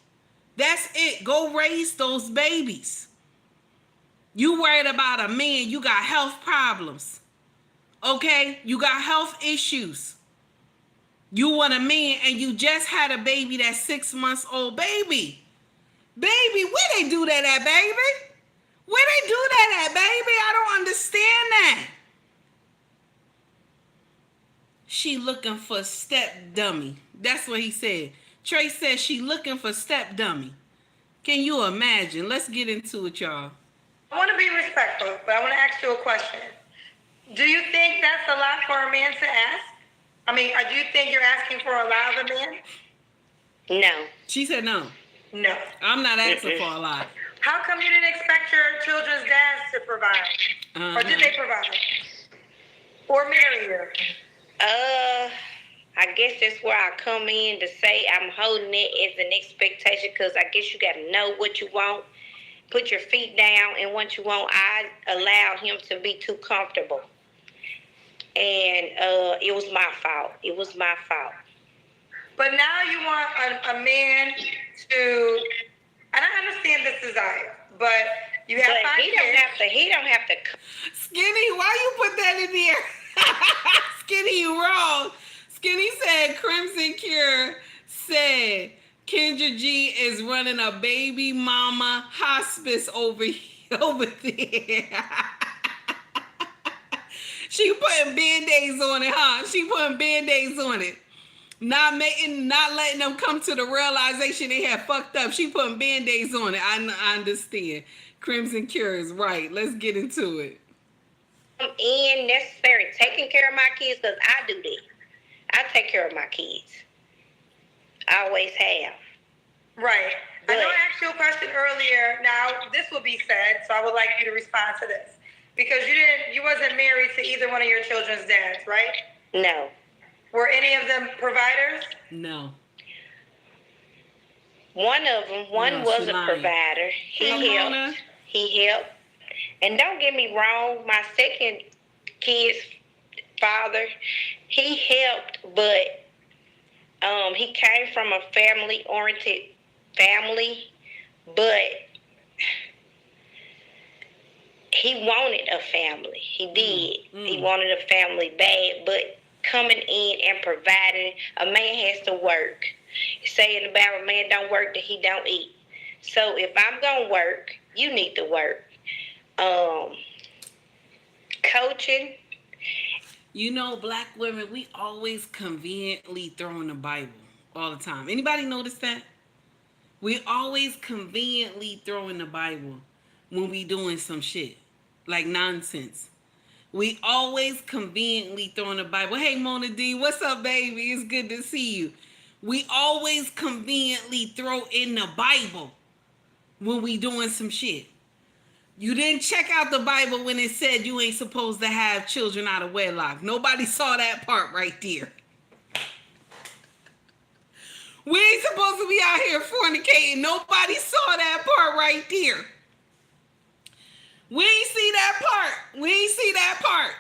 That's it. Go raise those babies. You worried about a man, you got health problems. Okay? You got health issues. You want a man and you just had a baby that's 6 months old. Baby, where they do that at, baby? Where they do that at, baby? I don't understand that. She looking for step dummy. That's what he said. Trey said she looking for step dummy. Can you imagine? Let's get into it, y'all. I want to be respectful, but I want to ask you a question. Do you think that's a lot for a man to ask? I mean, do you think you're asking for a lot of a man? No. She said no. No. I'm not asking for a lot. How come you didn't expect your children's dads to provide? Or did they provide? Or marry you? I guess that's where I come in to say I'm holding it as an expectation because I guess you got to know what you want, put your feet down, and what you want. I allowed him to be too comfortable. And it was my fault. It was my fault. But now you want a man to, and I understand this desire, but you have 5 kids. He don't have to. Skinny, why you put that in there? Skinny, you wrong. Skinny said Crimson Cure said Kendra G is running a baby mama hospice over there. She putting Band-Aids on it, huh? She putting Band-Aids on it. Not letting them come to the realization they had fucked up. She putting Band-Aids on it. I understand. Crimson Cure is right. Let's get into it. in necessarily taking care of my kids, because I do that. I take care of my kids. I always have. Right. I know But- I asked you a question earlier. Now, this will be said, so I would like you to respond to this. Because you wasn't married to either one of your children's dads, right? No. Were any of them providers? No. One of them, No, was she a lying. provider. He Mona. helped. He helped. And don't get me wrong, my second kid's father, he helped, but he came from a family-oriented family, but he wanted a family. He did. He wanted a family bad, but coming in and providing, a man has to work. Saying in the Bible, man don't work that he don't eat. So if I'm going to work, you need to work. Coaching. You know, black women, we always conveniently throw in the Bible all the time. Anybody notice that? We always conveniently throw in the Bible when we doing some shit. Like nonsense. We always conveniently throw in the Bible. Hey, Mona D, what's up, baby? It's good to see you. We always conveniently throw in the Bible when we doing some shit. You didn't check out the Bible when it said you ain't supposed to have children out of wedlock. Nobody saw that part right there. We ain't supposed to be out here fornicating. Nobody saw that part right there. We ain't see that part. We ain't see that part.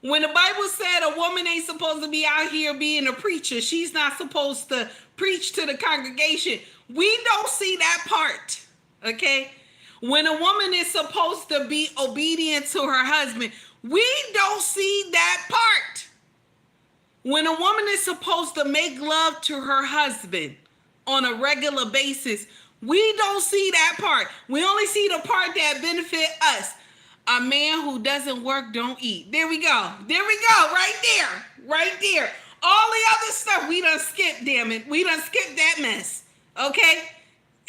When the Bible said a woman ain't supposed to be out here being a preacher, she's not supposed to preach to the congregation. We don't see that part. Okay? When a woman is supposed to be obedient to her husband, we don't see that part. When a woman is supposed to make love to her husband on a regular basis, we don't see that part. We only see the part that benefit us. A man who doesn't work don't eat. There we go. There we go. Right there. Right there. All the other stuff we done skipped, damn it. We done skipped that mess. Okay?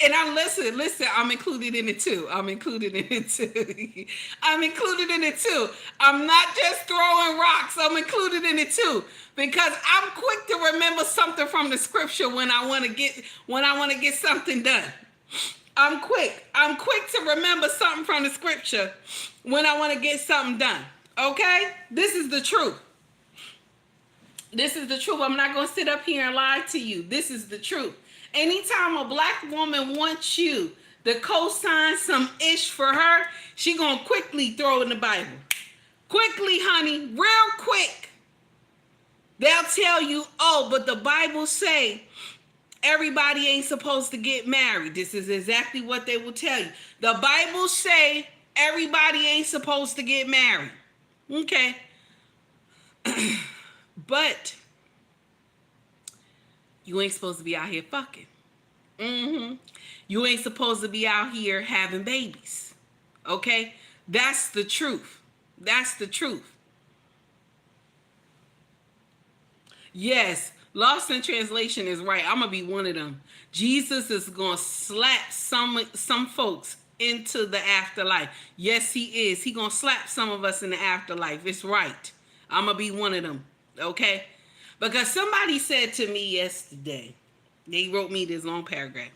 And I'm listen, I'm included in it too. I'm included in it too. I'm included in it too. I'm not just throwing rocks. I'm included in it too. Because I'm quick to remember something from the scripture when I want to get something done. I'm quick to remember something from the scripture when I want to get something done. Okay? This is the truth. This is the truth. I'm not going to sit up here and lie to you. This is the truth. Anytime a black woman wants you to co-sign some ish for her, she going to quickly throw in the Bible. Quickly, honey, real quick. They'll tell you, oh, but the Bible say everybody ain't supposed to get married. This is exactly what they will tell you. The Bible say everybody ain't supposed to get married. Okay. But you ain't supposed to be out here fucking. You ain't supposed to be out here having babies. Okay? That's the truth. That's the truth. Yes, Lost in Translation is right. I'm going to be one of them. Jesus is going to slap some folks into the afterlife. Yes, he is. He going to slap some of us in the afterlife. It's right. I'm going to be one of them. Okay? Because somebody said to me yesterday, they wrote me this long paragraph.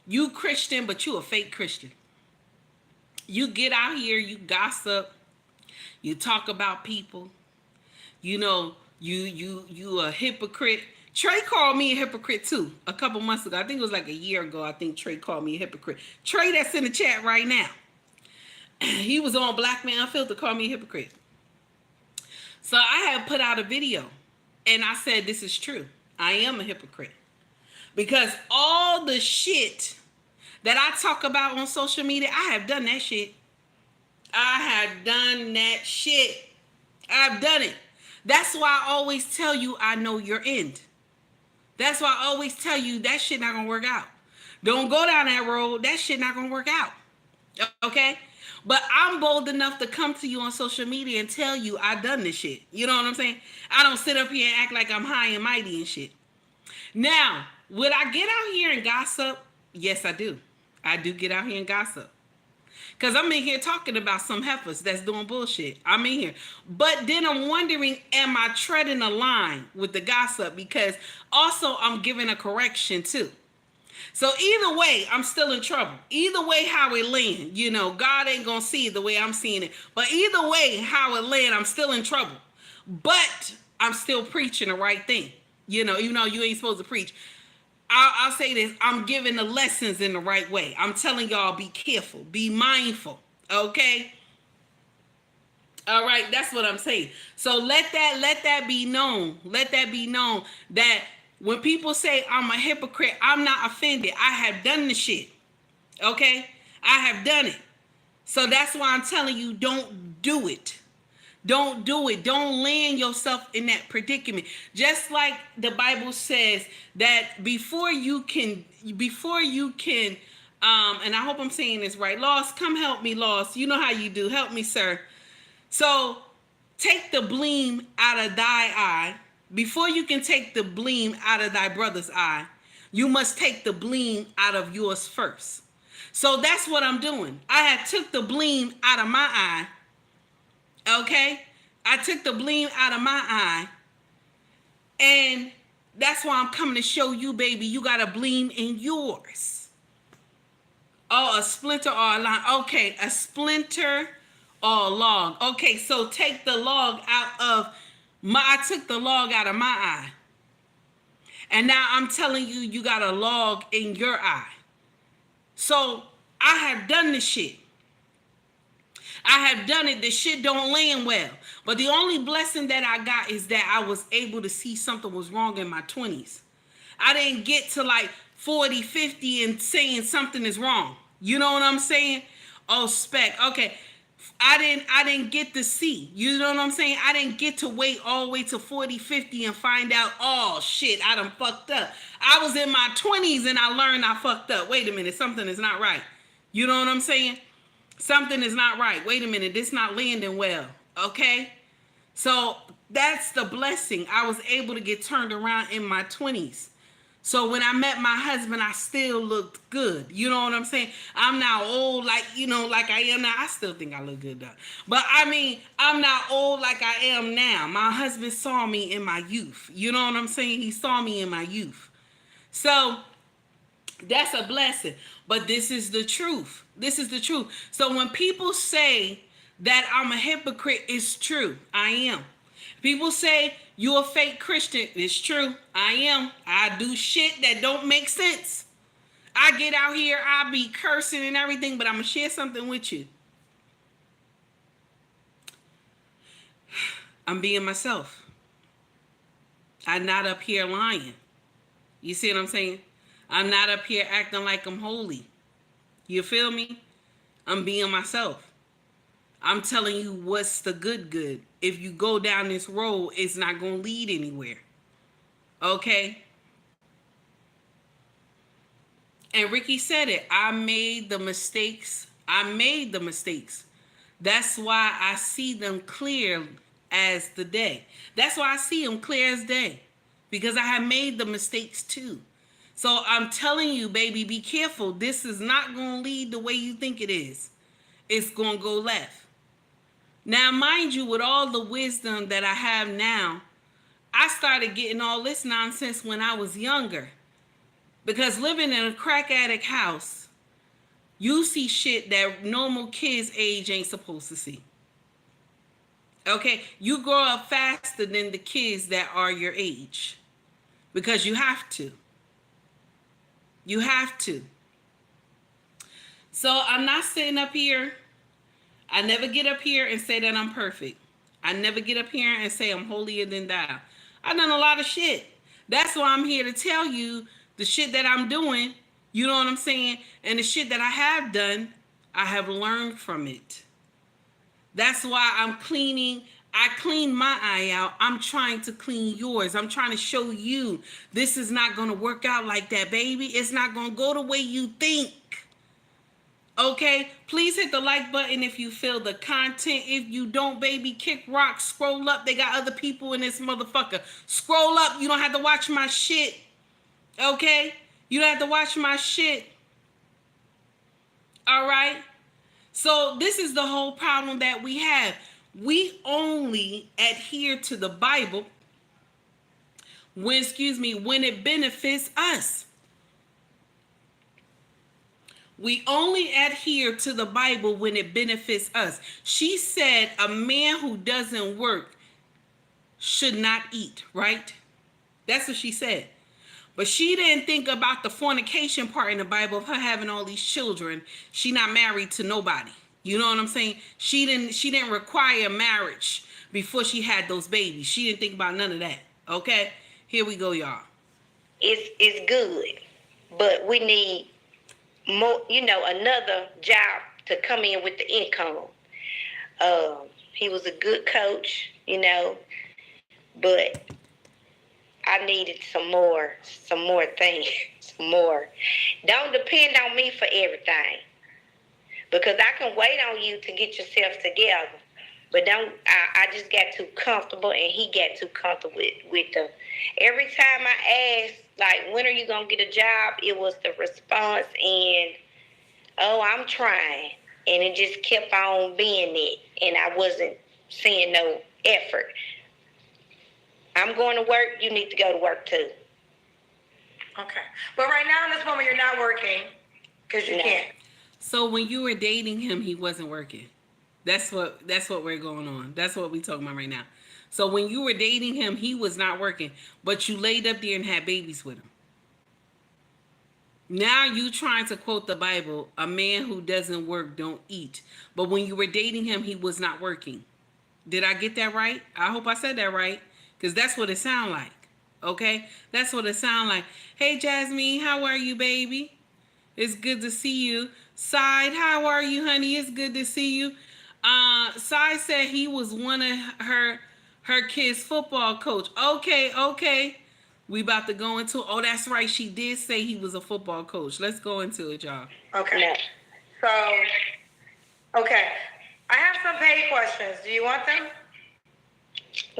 You Christian, but you a fake Christian. You get out here, you gossip, you talk about people. You know, you a hypocrite. Trey called me a hypocrite too a couple months ago. I think it was like a year ago. I think Trey called me a hypocrite. Trey that's in the chat right now. He was on Black Man Unfiltered, called me a hypocrite. So I had put out a video. And I said, this is true. I am a hypocrite. Because all the shit that I talk about on social media, I have done that shit. I have done that shit. I've done it. That's why I always tell you I know your end. That's why I always tell you that shit not gonna work out. Don't go down that road. That shit not gonna work out. Okay? But I'm bold enough to come to you on social media and tell you I done this shit. You know what I'm saying? I don't sit up here and act like I'm high and mighty and shit. Now, would I get out here and gossip? Yes, I do. I do get out here and gossip. Because I'm in here talking about some heifers that's doing bullshit. I'm in here. But then I'm wondering, am I treading a line with the gossip? Because also I'm giving a correction too. So either way, I'm still in trouble. Either way, how it land, God ain't gonna see it the way I'm seeing it. But either way, how it land, I'm still in trouble. But I'm still preaching the right thing. Even though you ain't supposed to preach. I'll say this, I'm giving the lessons in the right way. I'm telling y'all, be careful, be mindful, okay? All right, that's what I'm saying. So let that be known. Let that be known that when people say I'm a hypocrite, I'm not offended. I have done the shit, okay? I have done it. So that's why I'm telling you, don't do it. Don't do it. Don't land yourself in that predicament. Just like the Bible says that before you can, and I hope I'm saying this right. Lost, come help me, Lost. You know how you do. Help me, sir. So take the gleam out of thy eye. Before you can take the gleam out of thy brother's eye, you must take the gleam out of yours first. So that's what I'm doing. I had took the gleam out of my eye. Okay, I took the gleam out of my eye, and that's why I'm coming to show you, baby, you got a gleam in yours. Oh, a splinter or a line. Okay, a splinter or a log. Okay, so take the log out of I took the log out of my eye. And now I'm telling you, you got a log in your eye. So I have done this shit. I have done it. The shit don't land well. But the only blessing that I got is that I was able to see something was wrong in my 20s. I didn't get to like 40, 50 and saying something is wrong. You know what I'm saying? Oh, spec. Okay. I didn't get to see. You know what I'm saying? I didn't get to wait all the way to 40, 50 and find out, oh shit, I done fucked up. I was in my 20s and I learned I fucked up. Wait a minute, something is not right. You know what I'm saying? Something is not right. Wait a minute, this not landing well. Okay? So that's the blessing. I was able to get turned around in my 20s. So when I met my husband, I still looked good. You know what I'm saying? I'm not old like I am now. I still think I look good though. But I mean, I'm not old like I am now. My husband saw me in my youth. You know what I'm saying? He saw me in my youth. So that's a blessing. But this is the truth. This is the truth. So when people say that I'm a hypocrite, it's true. I am. People say you're a fake Christian. It's true. I am. I do shit that don't make sense. I get out here, I be cursing and everything, but I'm going to share something with you. I'm being myself. I'm not up here lying. You see what I'm saying? I'm not up here acting like I'm holy. You feel me? I'm being myself. I'm telling you what's the good. If you go down this road, it's not going to lead anywhere. Okay? And Ricky said it. I made the mistakes. That's why I see them clear as the day. That's why I see them clear as day. Because I have made the mistakes too. So I'm telling you, baby, be careful. This is not going to lead the way you think it is. It's going to go left. Now, mind you, with all the wisdom that I have now, I started getting all this nonsense when I was younger. Because living in a crack addict house, you see shit that normal kids' age ain't supposed to see. Okay? You grow up faster than the kids that are your age. Because you have to. You have to. So I'm not sitting up here. I never get up here and say that I'm perfect. I never get up here and say I'm holier than thou. I've done a lot of shit. That's why I'm here to tell you the shit that I'm doing. You know what I'm saying? And the shit that I have done, I have learned from it. That's why I'm cleaning. I clean my eye out. I'm trying to clean yours. I'm trying to show you this is not going to work out like that, baby. It's not going to go the way you think. Okay, please hit the like button if you feel the content. If you don't, baby, kick rock, scroll up. They got other people in this motherfucker. Scroll up. You don't have to watch my shit. Okay? You don't have to watch my shit. All right? So this is the whole problem that we have. We only adhere to the Bible when it benefits us. We only adhere to the Bible when it benefits us. She said a man who doesn't work should not eat, right? That's what she said. But she didn't think about the fornication part in the Bible of her having all these children. She not married to nobody. You know what I'm saying? She didn't require marriage before she had those babies. She didn't think about none of that. Okay? Here we go, y'all. It's good, but we need more, another job to come in with the income. He was a good coach, but I needed some more things, some more. Don't depend on me for everything, because I can wait on you to get yourself together. But I just got too comfortable, and he got too comfortable with the. Every time I asked, like, when are you gonna get a job? It was the response, and oh, I'm trying, and it just kept on being it, and I wasn't seeing no effort. I'm going to work. You need to go to work too. Okay, but right now in this moment, you're not working because you can't. So when you were dating him, he wasn't working. That's what we're going on. That's what we're talking about right now. So when you were dating him, he was not working, but you laid up there and had babies with him. Now you trying to quote the Bible, a man who doesn't work don't eat. But when you were dating him, he was not working. Did I get that right? I hope I said that right, because that's what it sound like. Okay? That's what it sound like. Hey, Jasmine, how are you, baby? It's good to see you. Side, how are you, honey? It's good to see you. Side said he was one of her kids' football coach. Okay. We about to go into, oh, that's right. She did say he was a football coach. Let's go into it, y'all. Okay. So, okay. I have some paid questions. Do you want them?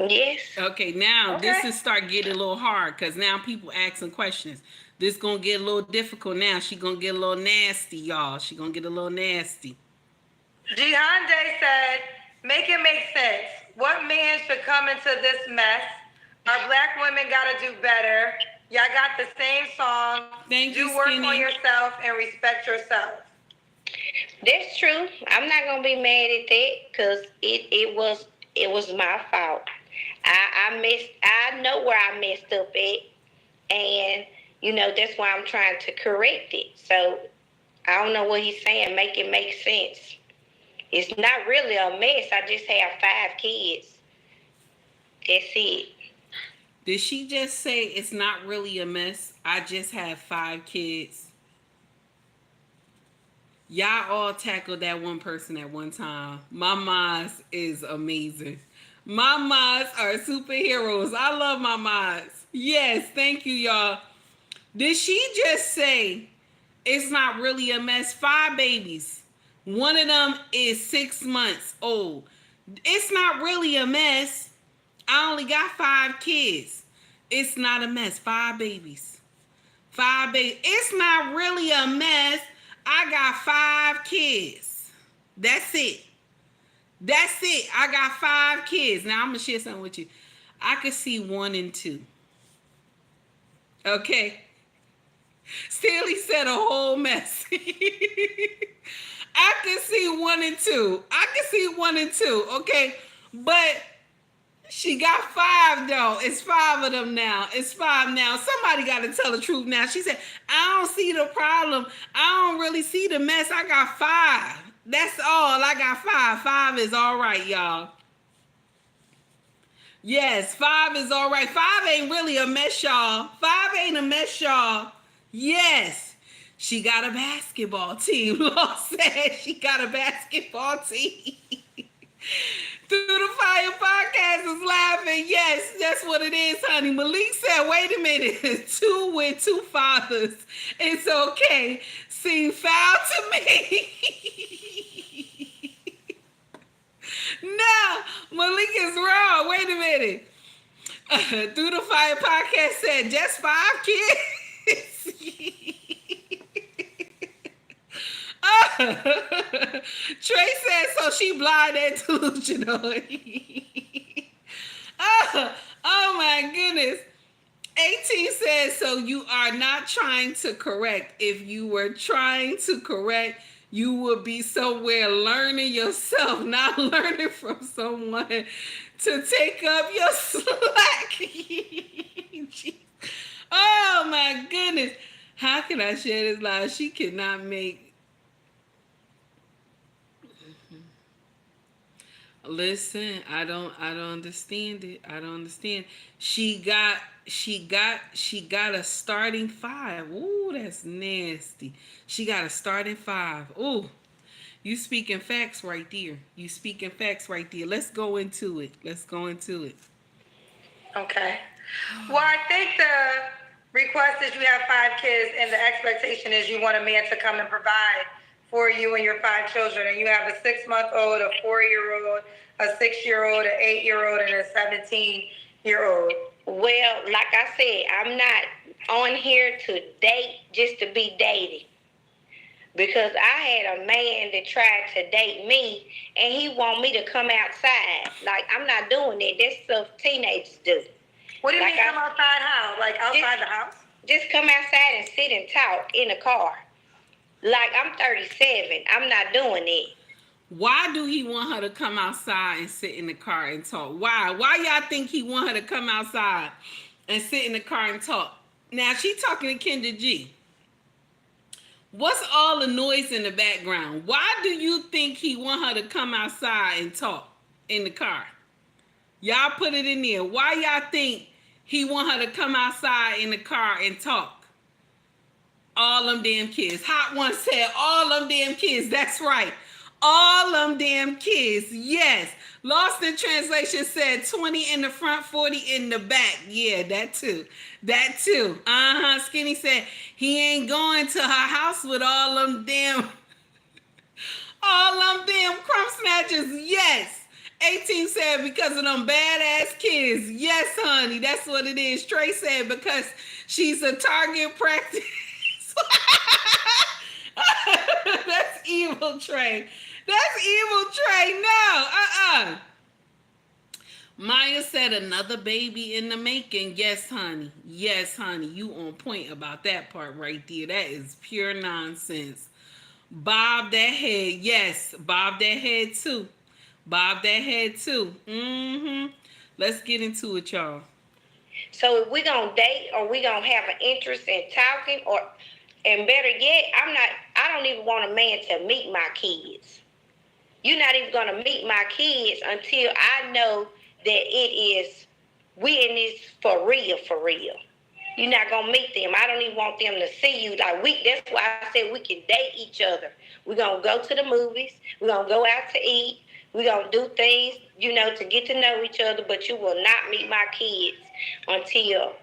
Yes. Okay, now this is start getting a little hard because now people asking questions. This gonna get a little difficult now. She gonna get a little nasty, y'all. She gonna get a little nasty. Jihande said, make it make sense. What man should come into this mess? Our black women gotta do better. Y'all got the same song. Thank you, do work Skinny. on yourself and respect yourself. That's true. I'm not gonna be mad at that because it was my fault. I know where I messed up at, and that's why I'm trying to correct it. So I don't know what he's saying. Make it make sense. It's not really a mess. I just have 5 kids. That's it. Did she just say it's not really a mess? I just have 5 kids. Y'all all tackled that one person at one time. My moms is amazing. My moms are superheroes. I love my moms. Yes, thank you, y'all. Did she just say it's not really a mess? 5 babies. One of them is 6 months old. It's not really a mess. I only got 5 kids. It's not a mess. 5 babies. 5 babies. It's not really a mess. I got 5 kids. That's it. That's it. I got 5 kids. Now I'm going to share something with you. I could see 1 and 2. Okay. Stanley said a whole mess. I can see 1 and 2. I can see 1 and 2. Okay. But she got 5 though. It's 5 of them now. It's 5 now. Somebody got to tell the truth now. She said, I don't see the problem. I don't really see the mess. I got 5. That's all. I got 5. 5 is all right, y'all. Yes, 5 is all right. 5 ain't really a mess, y'all. 5 ain't a mess, y'all. Yes. She got a basketball team. Law said she got a basketball team. Through the Fire podcast is laughing. Yes, that's what it is, honey. Malik said, wait a minute. 2 with 2 fathers. It's okay. Seem foul to me. No, Malik is wrong. Wait a minute. Through the Fire podcast said, just 5 kids. Oh, Trey said, so she blind and delusional. Oh my goodness. 18 says, so you are not trying to correct. If you were trying to correct, you would be somewhere learning yourself, not learning from someone to take up your slack. Oh my goodness. How can I share this live? She cannot make. Listen, I don't understand it. I don't understand. She got a starting 5. Ooh, that's nasty. She got a starting 5. Ooh. You speaking facts right there. You speaking facts right there. Let's go into it. Okay. Well, I think the request is you have 5 kids, and the expectation is you want a man to come and provide for you and your 5 children. And you have a 6-month-old, a 4-year-old, a 6-year-old, an 8-year-old, and a 17-year-old. Well, like I said, I'm not on here to date just to be dating. Because I had a man that tried to date me, and he want me to come outside. Like, I'm not doing that. That's stuff teenagers do. What do you mean come outside how? Like outside the house? Just come outside and sit and talk in the car. Like, I'm 37. I'm not doing it. Why do he want her to come outside and sit in the car and talk? Why? Why y'all think he want her to come outside and sit in the car and talk? Now, she talking to Kendra G. What's all the noise in the background? Why do you think he want her to come outside and talk in the car? Y'all put it in there. Why y'all think he want her to come outside in the car and talk? All them damn kids. Hot One said all them damn kids. That's right. All them damn kids. Yes. Lost in Translation said 20 in the front, 40 in the back. Yeah, that too. Skinny said he ain't going to her house with all them damn crumb snatchers. Yes. 18 said because of them badass kids. Yes, honey, that's what it is. Trey said because she's a target practice. That's evil, Trey. No. Maya said another baby in the making. Yes, honey. You on point about that part right there. That is pure nonsense. Bob that head. Yes, bob that head too. Let's get into it, y'all. So if we gonna date or we gonna have an interest in talking, and better yet, I don't even want a man to meet my kids. You're not even gonna meet my kids until I know that we in this for real. You're not gonna meet them. I don't even want them to see you. That's why I said we can date each other. We're gonna go to the movies. We're gonna go out to eat. We're gonna do things, to get to know each other. But you will not meet my kids until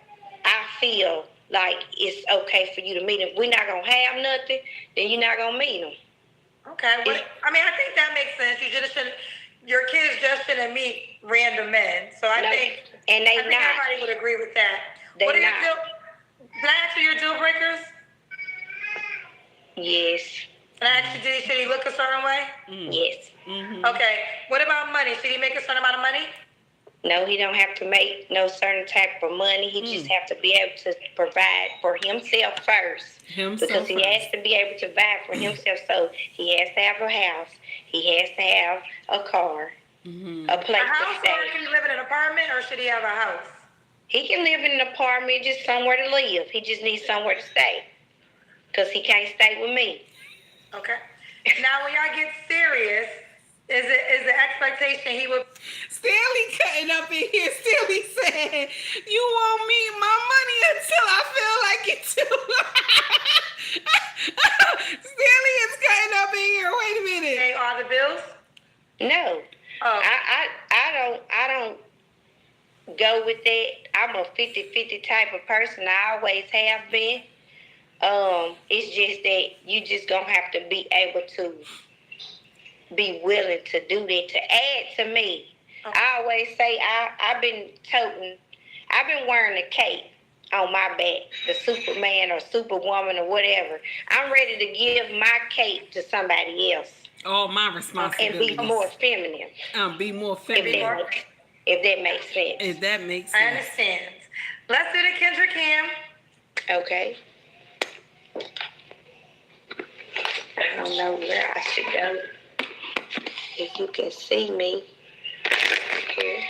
I feel like it's okay for you to meet them. If we're not gonna have nothing, then you're not gonna meet them. Okay. Well, I think that makes sense. Your kids just shouldn't meet random men. So I think everybody would agree with that. What are your blacks are your deal breakers? Yes. And actually, should he look a certain way? Yes. Mm-hmm. Okay. What about money? Should he make a certain amount of money? No, he don't have to make no certain type of money. He just have to be able to provide for himself first. Because he has to be able to provide for himself. So he has to have a house. He has to have a car. Mm-hmm. A place to stay. Can he live in an apartment or should he have a house? He can live in an apartment, just somewhere to live. He just needs somewhere to stay. Because he can't stay with me. Okay. Now, when y'all get serious, is the expectation he would... Stanley cutting up in here. Stanley said, you won't meet my money until I feel like it too. Stanley is cutting up in here. Wait a minute. Pay all the bills? No. Oh. I don't go with that. I'm a 50-50 type of person. I always have been. It's just that you just gonna have to be able to be willing to do that, to add to me. Okay. I always say I've been wearing a cape on my back, the Superman or Superwoman or whatever. I'm ready to give my cape to somebody else. All my And responsibilities. be more feminine. Be more If feminine. that makes sense. If that makes I sense. understand. Let's do the Kendra Cam. Okay. I don't know where I should go. If you can see me here.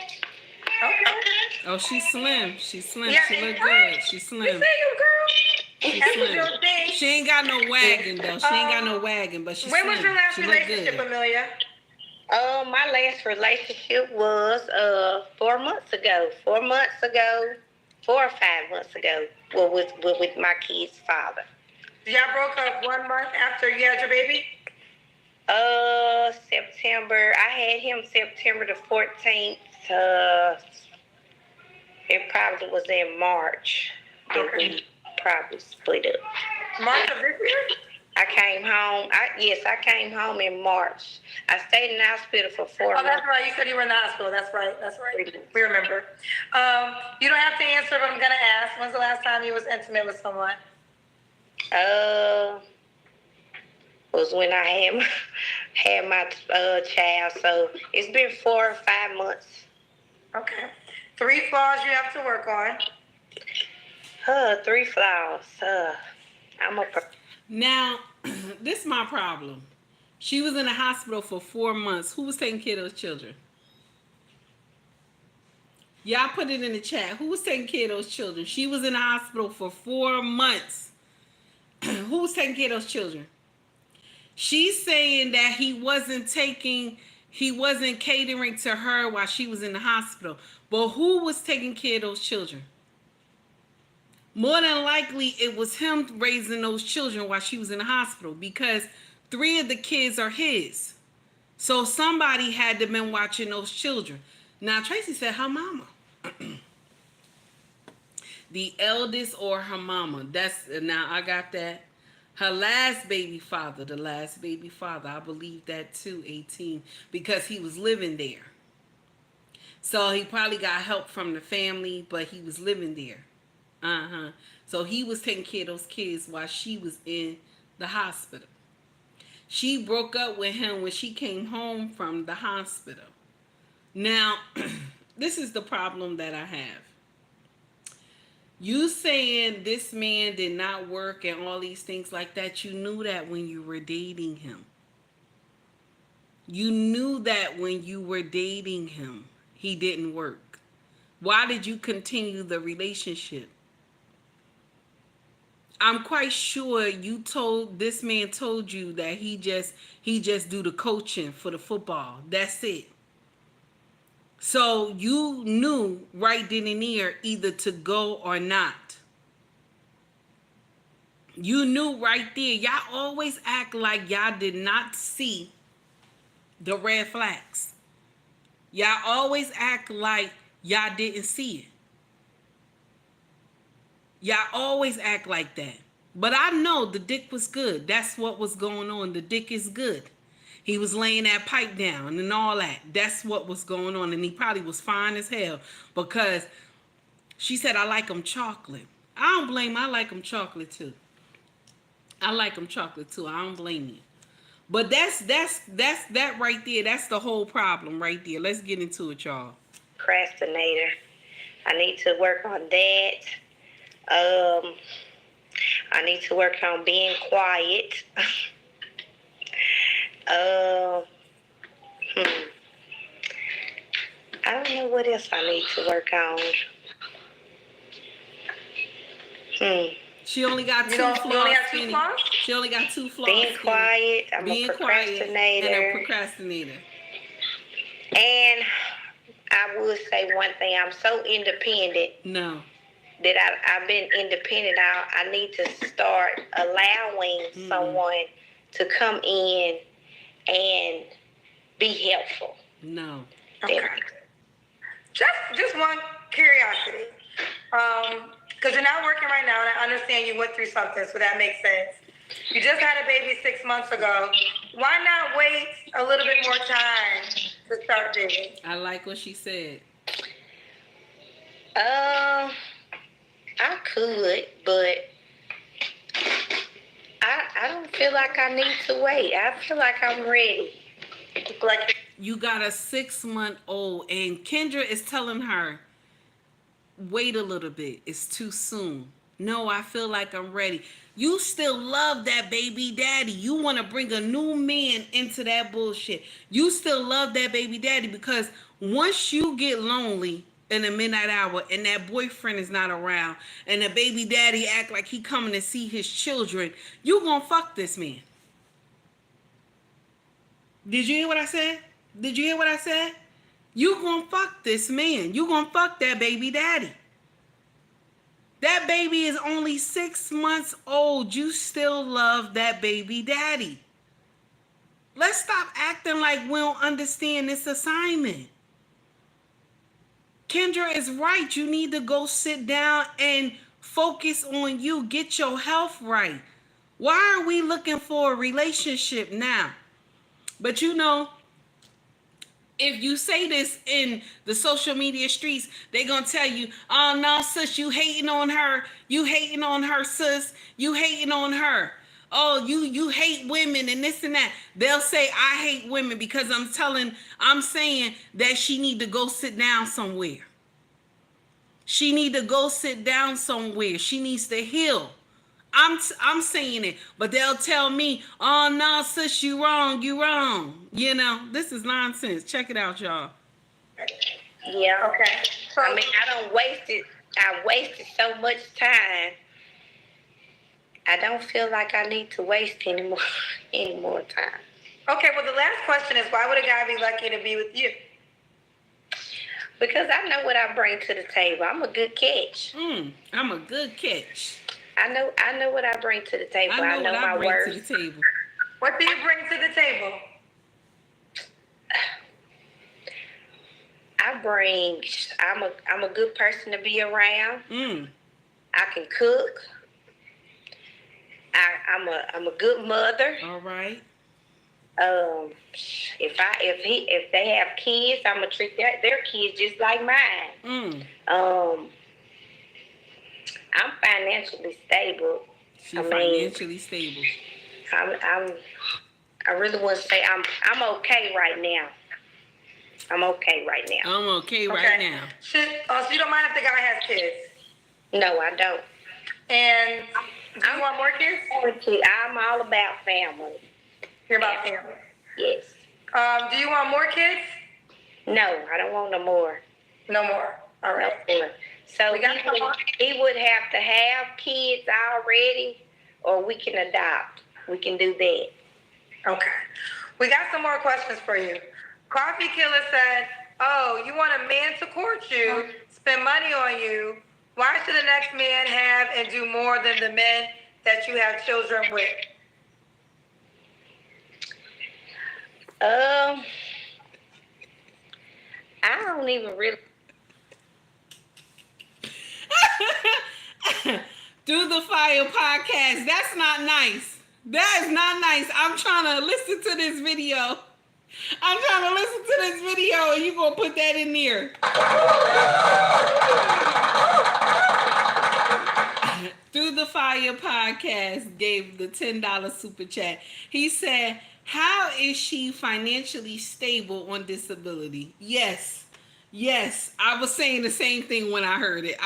Okay. Oh, she's slim. She's slim. Yeah, She look right. good. She's We slim. see you, girl. She's That's slim. your thing. She ain't got no wagon though. She ain't got no wagon, but she's When slim. was your last She look relationship, good. Amelia? My last relationship was 4 months ago. 4 months ago. 4 or 5 months ago. Well, with my kid's father. Y'all broke up 1 month after you had your baby? September. I had him September the 14th. It probably was in March that we probably split up. March of this year? I came home. I came home in March. I stayed in the hospital for 4 months. Oh, that's right. You said you were in the hospital. That's right. That's right. We remember. You don't have to answer, but I'm gonna ask. When's the last time you was intimate with someone? Was when I had my child. So it's been 4 or 5 months. Okay. 3 flaws you have to work on. 3 flaws. Now, this is my problem. She was in the hospital for 4 months. Who was taking care of those children? Y'all put it in the chat. Who was taking care of those children? She was in the hospital for 4 months. Who was taking care of those children? She's saying that he wasn't catering to her while she was in the hospital. But who was taking care of those children? More than likely, it was him raising those children while she was in the hospital because 3 of the kids are his. So somebody had to been watching those children. Now, Tracy said her mama. The eldest or her mama. Now I got that. Her last baby father, I believe that too, 18, because he was living there. So he probably got help from the family, but he was living there. So he was taking care of those kids while she was in the hospital. She broke up with him when she came home from the hospital. Now, this is the problem that I have. You saying this man did not work and all these things like that, you knew that when you were dating him. You knew that when you were dating him, he didn't work. Why did you continue the relationship? I'm quite sure this man told you that he just do the coaching for the football. That's it. So you knew right then and there either to go or not. You knew right there. Y'all always act like y'all did not see the red flags. Y'all always act like y'all didn't see it. Y'all always act like that. But I know the dick was good. That's what was going on. The dick is good. He was laying that pipe down and all that. That's what was going on. And he probably was fine as hell because she said, I like him chocolate. I don't blame him. I like him chocolate too. I don't blame you. But that's that right there. That's the whole problem right there. Let's get into it, y'all. Procrastinator. I need to work on that. I need to work on being quiet. I don't know what else I need to work on. She only got two flaws. You only have 2 flaws? She only got 2 flaws. Being quiet. I'm a procrastinator. And a procrastinator. And I would say one thing. I'm so independent. No. That I've been independent. I need to start allowing someone to come in and be helpful. No. Okay. Just one curiosity. Because you're not working right now, and I understand you went through something, so that makes sense. You just had a baby 6 months ago. Why not wait a little bit more time to start dating? I like what she said. I could, but I don't feel like I need to wait. I feel like I'm ready. Like, You got a 6-month-old, and Kendra is telling her, wait a little bit. It's too soon. No, I feel like I'm ready. You still love that baby daddy. You want to bring a new man into that bullshit. You still love that baby daddy because once you get lonely in the midnight hour and that boyfriend is not around and the baby daddy act like he coming to see his children, you gonna fuck this man. Did you hear what I said? Did you hear what I said? You gonna fuck this man. You gonna fuck that baby daddy. That baby is only 6 months old. You still love that baby daddy. Let's stop acting like we don't understand this assignment. Kendra is right. You need to go sit down and focus on you. Get your health right. Why are we looking for a relationship now? But you know, if you say this in the social media streets, they gonna tell you, oh no, sis, you hating on her. You hating on her, sis. You hating on her. Oh, you hate women and this and that. They'll say I hate women because I'm saying that she need to go sit down somewhere. She need to go sit down somewhere. She needs to heal. I'm saying it, but they'll tell me, oh no, sis, you wrong. You know, this is nonsense. Check it out, y'all. Yeah. Okay. So, I mean, I wasted so much time. I don't feel like I need to waste any more time. Okay, well, the last question is, why would a guy be lucky to be with you? Because I know what I bring to the table. I'm a good catch. I'm a good catch. I know what I bring to the table. I know what my I bring worth. to the table. What do you bring to the table? I'm a good person to be around. I can cook. I'm a good mother. All right. If they have kids, I'm gonna treat their kids just like mine. I'm financially stable. She's financially stable. I really want to say I'm okay right now. I'm okay right now. I'm okay right now. So you don't mind if the guy has kids? No, I don't. And do you want more kids? I'm all about family. You're about family? Yes. Do you want more kids? No, I don't want no more. No more. All right. No more. So he would have to have kids already, or we can adopt. We can do that. Okay. We got some more questions for you. Coffee Killer said, oh, you want a man to court you, spend money on you. Why should the next man have and do more than the men that you have children with? I don't even really. Do the Fire podcast. That's not nice. That is not nice. I'm trying to listen to this video. And you're going to put that in there. Through the Fire podcast gave the $10 super chat. He said, how is she financially stable on disability? Yes, I was saying the same thing when I heard it.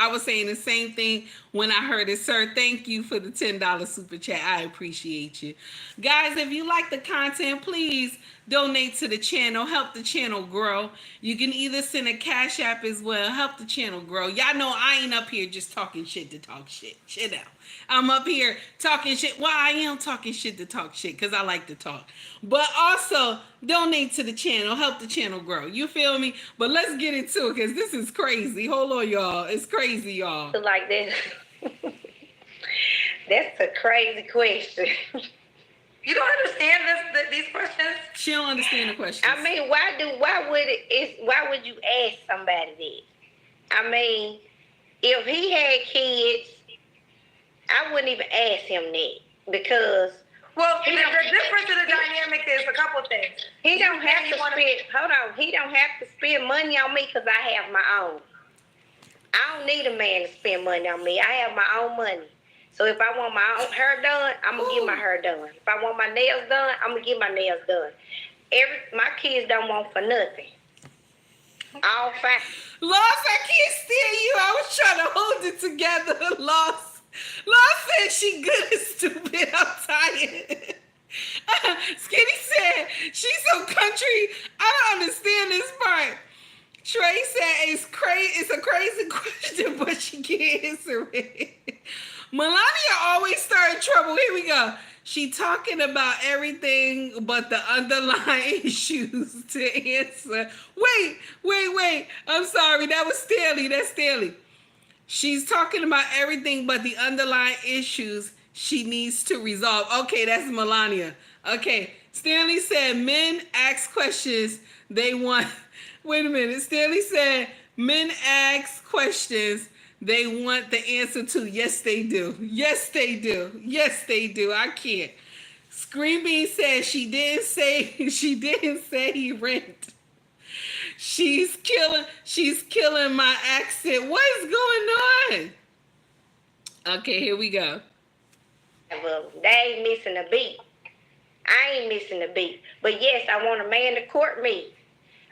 Sir, thank you for the $10 super chat. I appreciate you. Guys, if you like the content, please donate to the channel. Help the channel grow. You can either send a Cash App as well. Help the channel grow. Y'all know I ain't up here just talking shit to talk shit. Shit out. I'm up here talking shit. Well, I am talking shit to talk shit because I like to talk. But also, donate to the channel. Help the channel grow. You feel me? But let's get into it because this is crazy. Hold on, y'all. It's crazy, y'all. Like this. That's a crazy question. You don't understand these questions? She don't understand the questions. I mean, why would you ask somebody that? I mean, if he had kids, I wouldn't even ask him that because. Well, the difference in the dynamic is a couple things. He don't have to spend. Hold on, he don't have to spend money on me because I have my own. I don't need a man to spend money on me. I have my own money. So if I want my own hair done, I'm gonna get my hair done. If I want my nails done, I'm gonna get my nails done. My kids don't want for nothing. All fine. Lost, I can't stand you. I was trying to hold it together. Lost. Lost said she good and stupid. I'm tired. Skinny said she's so country. I don't understand this part. Trey said it's crazy. It's a crazy question, but she can't answer it. Melania always start trouble. Here we go. She talking about everything but the underlying issues to answer. Wait. I'm sorry. That was Stanley. That's Stanley. She's talking about everything but the underlying issues she needs to resolve. Okay, that's Melania. Okay. Stanley said men ask questions they want. Wait a minute. Stanley said men ask questions they want the answer to. Yes, they do. Yes, they do. Yes, they do. I can't. Scream Bean said she didn't say he rent. She's killing my accent. What is going on? Okay, here we go. Well, they ain't missing a beat. I ain't missing a beat. But yes, I want a man to court me.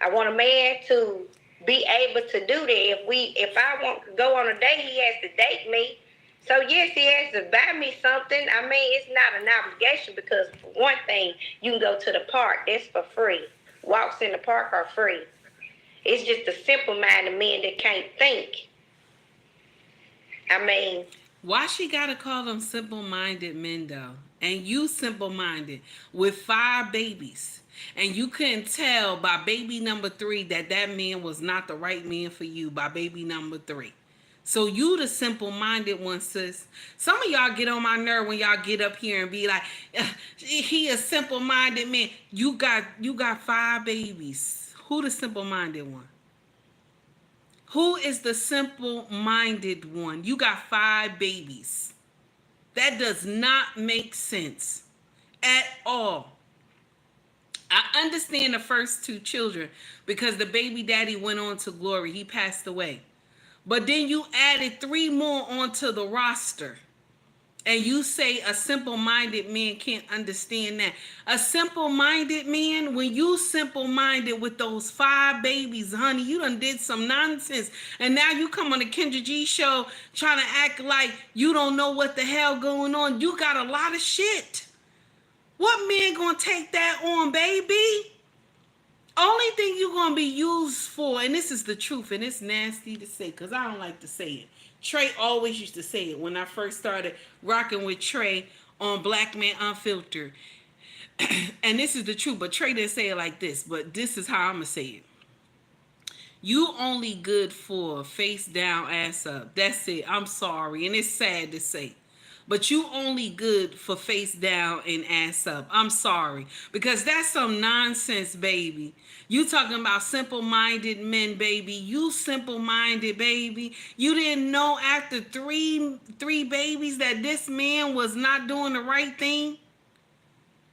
I want a man to be able to do that. If I want to go on a date, he has to date me. So yes, he has to buy me something. I mean, it's not an obligation because for one thing, you can go to the park. That's for free. Walks in the park are free. It's just the simple-minded men that can't think. I mean, why she gotta call them simple-minded men though? And you simple-minded with 5 babies. And you couldn't tell by baby number 3 that man was not the right man for you by baby number 3. So you the simple-minded one, sis. Some of y'all get on my nerve when y'all get up here and be like, he a simple-minded man. You got 5 babies. Who the simple-minded one? Who is the simple-minded one? You got 5 babies. That does not make sense at all. I understand the first 2 children because the baby daddy went on to glory. He passed away. But then you added 3 more onto the roster. And you say a simple-minded man can't understand that. A simple-minded man, when you simple-minded with those 5 babies, honey, you done did some nonsense. And now you come on the Kendra G show trying to act like you don't know what the hell going on. You got a lot of shit. What man gonna take that on, baby? Only thing you're gonna be used for, and this is the truth, and it's nasty to say, because I don't like to say it. Trey always used to say it when I first started rocking with Trey on Black Man Unfiltered. And this is the truth, but Trey didn't say it like this, but this is how I'm gonna say it. You only good for face down, ass up. That's it. I'm sorry, and it's sad to say. But you only good for face down and ass up. I'm sorry. Because that's some nonsense, baby. You talking about simple-minded men, baby. You simple-minded, baby. You didn't know after three babies that this man was not doing the right thing?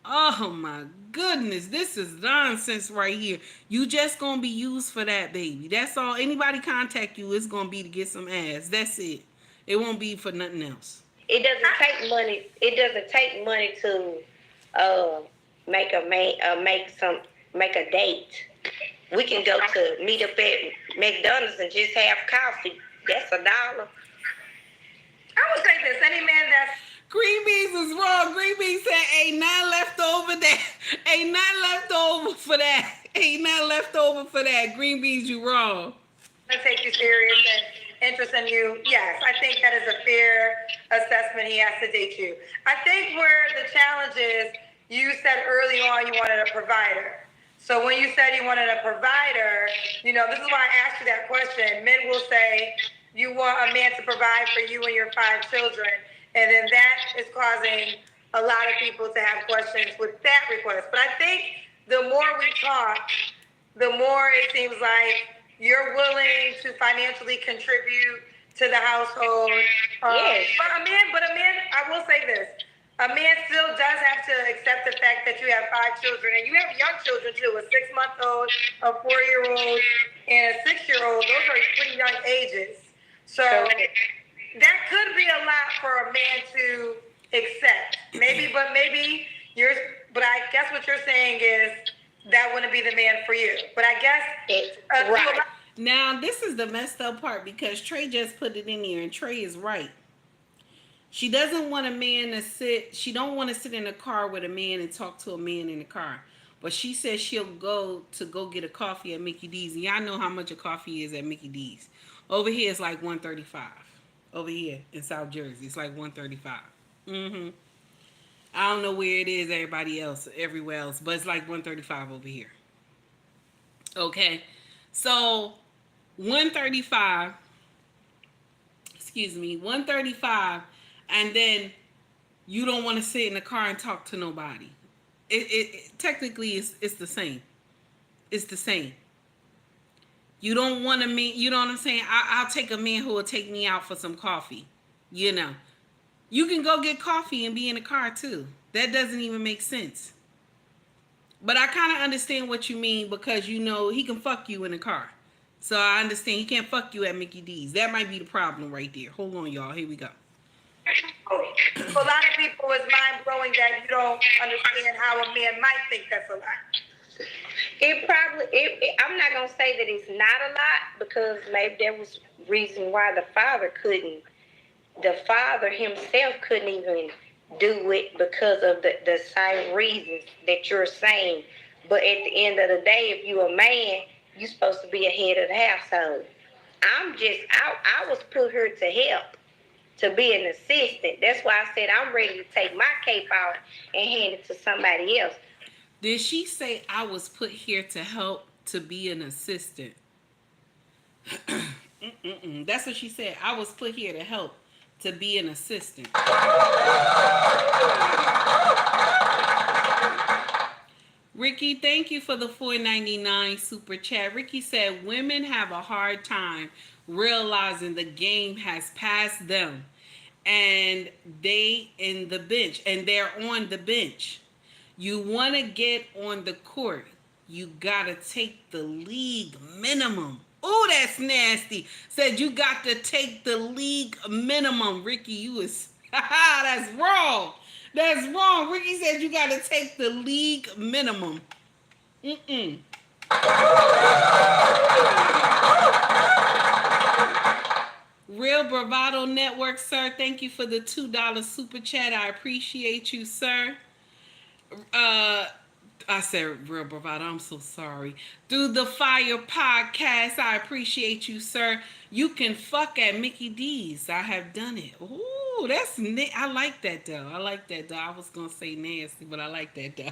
Oh, my goodness. This is nonsense right here. You just going to be used for that, baby. That's all. Anybody contact you, it's going to be to get some ass. That's it. It won't be for nothing else. It doesn't take money. It doesn't take money to make a date. We can go to meet up at McDonald's and just have coffee. That's $1. I would say this: any man that's Green Beans was wrong. Green Beans said ain't none left over there. Ain't none left over for that. Ain't none left over for that. Green Beans, you wrong. gonna take you serious and interest in you, yes, I think that is a fair assessment. He has to date you. I think where the challenge is, you said early on you wanted a provider. So when you said you wanted a provider, this is why I asked you that question. Men will say you want a man to provide for you and your 5 children, and then that is causing a lot of people to have questions with that request. But I think the more we talk, the more it seems like you're willing to financially contribute to the household. Yes. But a man, I will say this. A man still does have to accept the fact that you have 5 children, and you have young children too, a 6-month-old, a 4-year-old, and a 6-year-old. Those are pretty young ages. So that could be a lot for a man to accept. Maybe you're. But I guess what you're saying is that wouldn't be the man for you. But I guess right. Now, this is the messed up part because Trey just put it in here, and Trey is right. She doesn't want a man to sit. She don't want to sit in a car with a man and talk to a man in the car. But she says she'll go get a coffee at Mickey D's. And y'all know how much a coffee is at Mickey D's. Over here, it's like $135. Over here in South Jersey, it's like $135. I don't know where it is everywhere else, but it's like $135 over here. Okay, so 135. Excuse me, 135, and then you don't want to sit in the car and talk to nobody. It technically it's the same. It's the same. You don't want a man. You know what I'm saying? I'll take a man who will take me out for some coffee. You know, you can go get coffee and be in the car too. That doesn't even make sense. But I kind of understand what you mean because you know he can fuck you in the car. So I understand he can't fuck you at Mickey D's. That might be the problem right there. Hold on, y'all. Here we go. For a lot of people, it's mind-blowing that you don't understand how a man might think that's a lot. I'm not going to say that it's not a lot because maybe there was reason why the father himself couldn't even do it because of the same reasons that you're saying. But at the end of the day, if you're a man, you're supposed to be a head of the household. I was put here to help, to be an assistant. That's why I said I'm ready to take my cape out and hand it to somebody else. Did she say I was put here to help, to be an assistant? That's what she said. I was put here to help, to be an assistant. Ricky, thank you for the $4.99 super chat. Ricky said women have a hard time realizing the game has passed them and they're on the bench. You want to get on the court, you got to take the league minimum. Oh, that's nasty. Said you got to take the league minimum. Ricky, you is that's wrong. That's wrong. Ricky said you got to take the league minimum. Real Bravado Network, sir. Thank you for the $2 super chat. I appreciate you, sir. I said Real Bravado. I'm so sorry. Through the Fire podcast, I appreciate you, sir. You can fuck at Mickey D's. I have done it. Ooh, I like that though. I was gonna say nasty, but I like that though.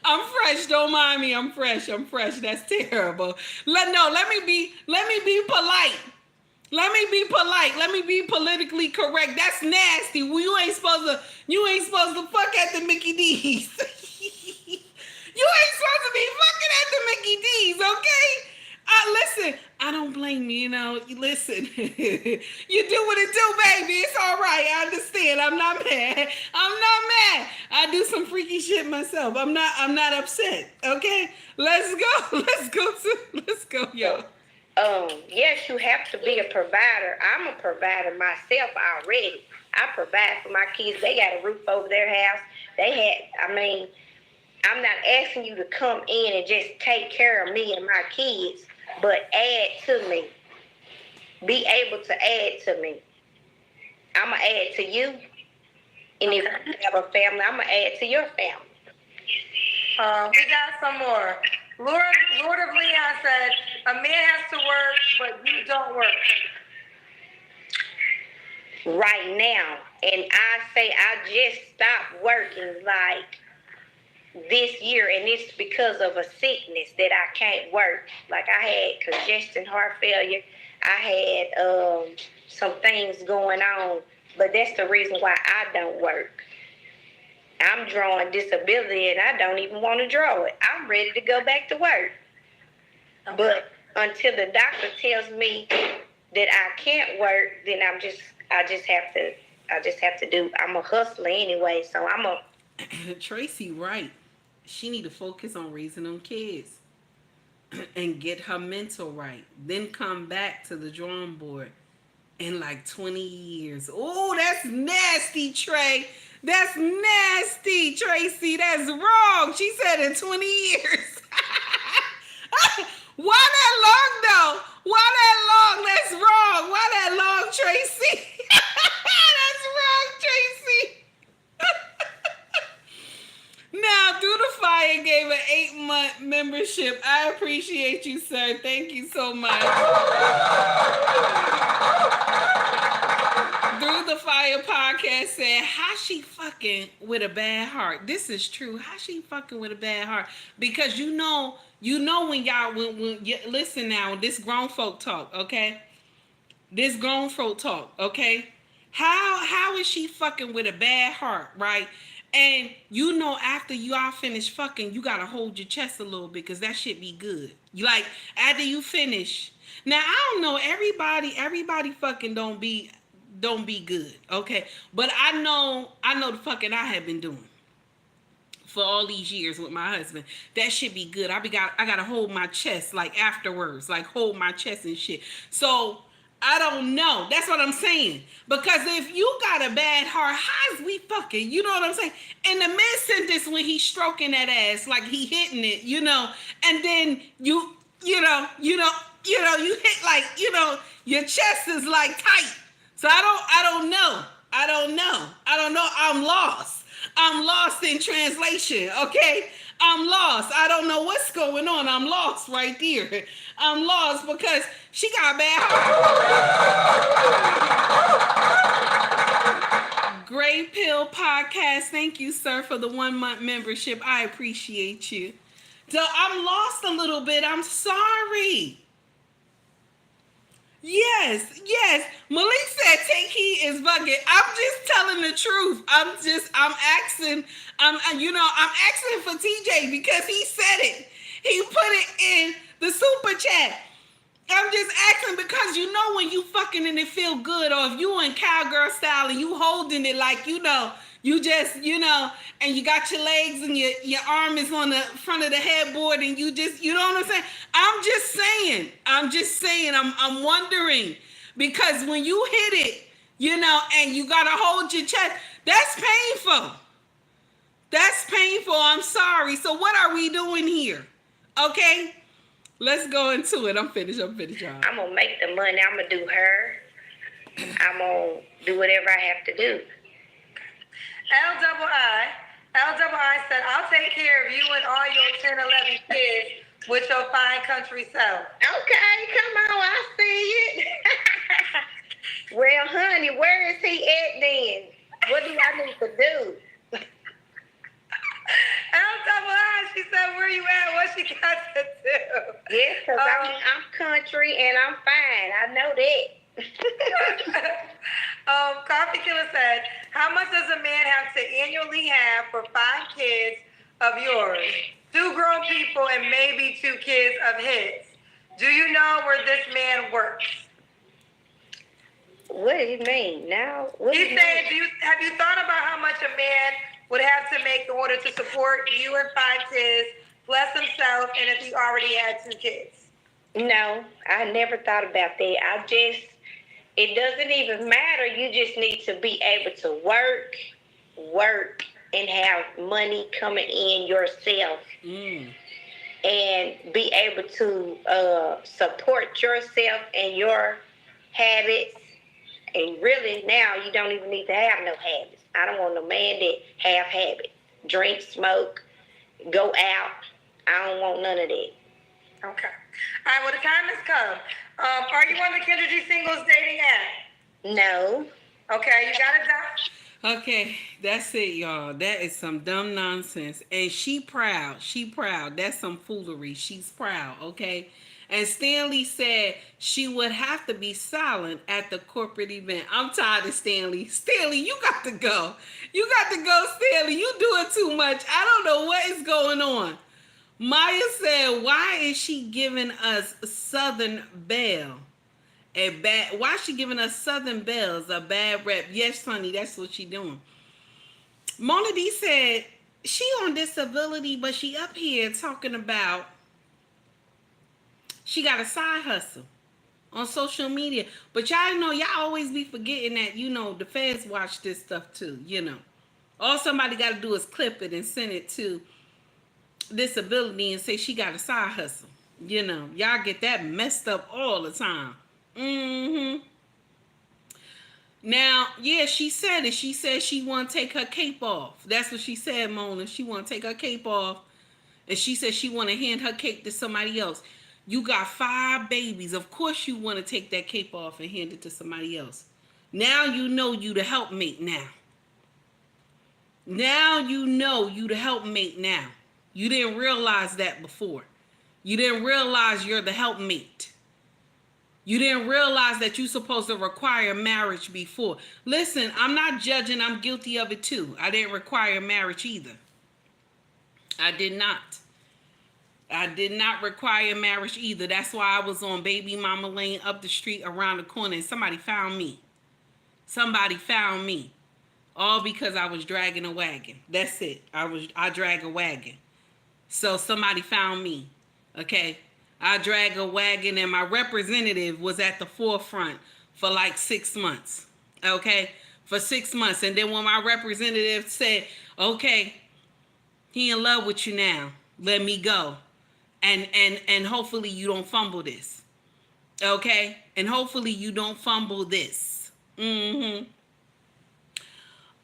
I'm fresh. Don't mind me. I'm fresh. That's terrible. Let me be polite. Let me be politically correct. That's nasty. You ain't supposed to fuck at the Mickey D's. You ain't supposed to be fucking at the Mickey D's, okay? Listen, I don't blame you, listen. You do what it do, baby. It's all right. I understand. I'm not mad. I do some freaky shit myself. I'm not upset, okay? Let's go, y'all. Yes, you have to be a provider. I'm a provider myself already. I provide for my kids. They got a roof over their house. I'm not asking you to come in and just take care of me and my kids, but add to me. Be able to add to me. I'm going to add to you. And if you have a family, I'm going to add to your family. We got some more. Lord of Leon said, a man has to work, but you don't work. Right now. And I say I just stopped working like this year, and it's because of a sickness that I can't work. Like I had congestion, heart failure. I had some things going on, but that's the reason why I don't work. I'm drawing disability, and I don't even want to draw it. I'm ready to go back to work. Okay. But until the doctor tells me that I can't work, then I just have to do. I'm a hustler anyway, so I'm a. Tracy, right? She need to focus on raising them kids. and get her mental right. Then come back to the drawing board in like 20 years. Oh, that's nasty, Trey. That's nasty, Tracy. That's wrong. She said in 20 years. Why that long, though? Why that long? That's wrong. Why that long, Tracy? That's wrong, Tracy. Now, Through the Fire gave an 8-month membership. I appreciate you, sir. Thank you so much. Through the Fire podcast said, how she fucking with a bad heart? This is true. How she fucking with a bad heart? Because you know when y'all, when you, listen now, this grown folk talk, okay? This grown folk talk, okay? How is she fucking with a bad heart, right? And you know after you all finish fucking, you gotta hold your chest a little bit because that shit be good. You like after you finish. Now I don't know, everybody fucking don't be good, okay? But I know the fucking I have been doing for all these years with my husband. That should be good. I gotta hold my chest like afterwards, like hold my chest and shit. So I don't know. That's what I'm saying. Because if you got a bad heart, how's we fucking? You know what I'm saying? In the mid sentence when he's stroking that ass, like he hitting it, you know, and then you hit like, your chest is like tight. So I don't know. I'm lost. I'm lost in translation, okay? I'm lost. I don't know what's going on. I'm lost right there. I'm lost because she got a bad heart. Gray Pill Podcast. Thank you, sir, for the 1-month membership. I appreciate you. So I'm lost a little bit. I'm sorry. Yes. Malik said take heed is bugging. I'm just telling the truth. I'm asking for TJ because he said it. He put it in the super chat. I'm just asking because when you fucking and it feel good, or if you in cowgirl style and you holding it like you just and you got your legs and your arm is on the front of the headboard and you just, you know what I'm saying? I'm just saying, I'm wondering because when you hit it, and you gotta hold your chest, that's painful. I'm sorry. So what are we doing here? Okay, let's go into it. I'm finished, y'all. I'm gonna make the money. I'm gonna do her. I'm gonna do whatever I have to do. L-double-I said, I'll take care of you and all your 10, 11 kids with your fine country self. Okay, come on, I see it. Well, honey, where is he at then? What do I need to do? L-double-I, she said, where you at? What she got to do? Yes, because I'm country and I'm fine. I know that. Coffee Killer said, how much does a man have to annually have for 5 kids of yours, 2 grown people, and maybe 2 kids of his? Do you know where this man works? What do you mean? Now, He said, have you thought about how much a man would have to make in order to support you and 5 kids, plus himself, and if he already had 2 kids? No, I never thought about that. It doesn't even matter. You just need to be able to work, and have money coming in yourself. And be able to support yourself and your habits. And really now you don't even need to have no habits. I don't want no man that have habits. Drink, smoke, go out. I don't want none of that. Okay. All right, well, the time has come. Are you on the Kendra G Singles dating app? No. Okay, you got it down? Okay, that's it, y'all. That is some dumb nonsense. And she proud. That's some foolery. She's proud, okay? And Stanley said she would have to be silent at the corporate event. I'm tired of Stanley. Stanley, you got to go. Stanley. You doing too much. I don't know what is going on. Maya said, why is she giving us Southern Belle? Why is she giving us Southern Bells a bad rep? Yes, honey, that's what she doing. Mona D said, she on disability, but she up here talking about She got a side hustle on social media. But y'all know, y'all always be forgetting that, the feds watch this stuff too. All somebody got to do is clip it and send it to disability and say she got a side hustle. Y'all get that messed up all the time. Now, yeah, she said it. She said she want to take her cape off. That's what she said, Mona. She want to take her cape off. And she said she want to hand her cape to somebody else. You got 5 babies. Of course you want to take that cape off and hand it to somebody else. Now you know you the helpmate now. Now you know you the helpmate now. You didn't realize that before. You didn't realize you're the helpmate. You didn't realize that you're supposed to require marriage before. Listen, I'm not judging. I'm guilty of it too. I didn't require marriage either. I did not. I did not require marriage either. That's why I was on Baby Mama Lane up the street around the corner and somebody found me. Somebody found me. All because I was dragging a wagon. That's it. I drag a wagon. So somebody found me. Okay? I drag a wagon and my representative was at the forefront for like 6 months. Okay? For 6 months. And then when my representative said, okay, he in love with you now. Let me go. And hopefully you don't fumble this. Okay? And hopefully you don't fumble this.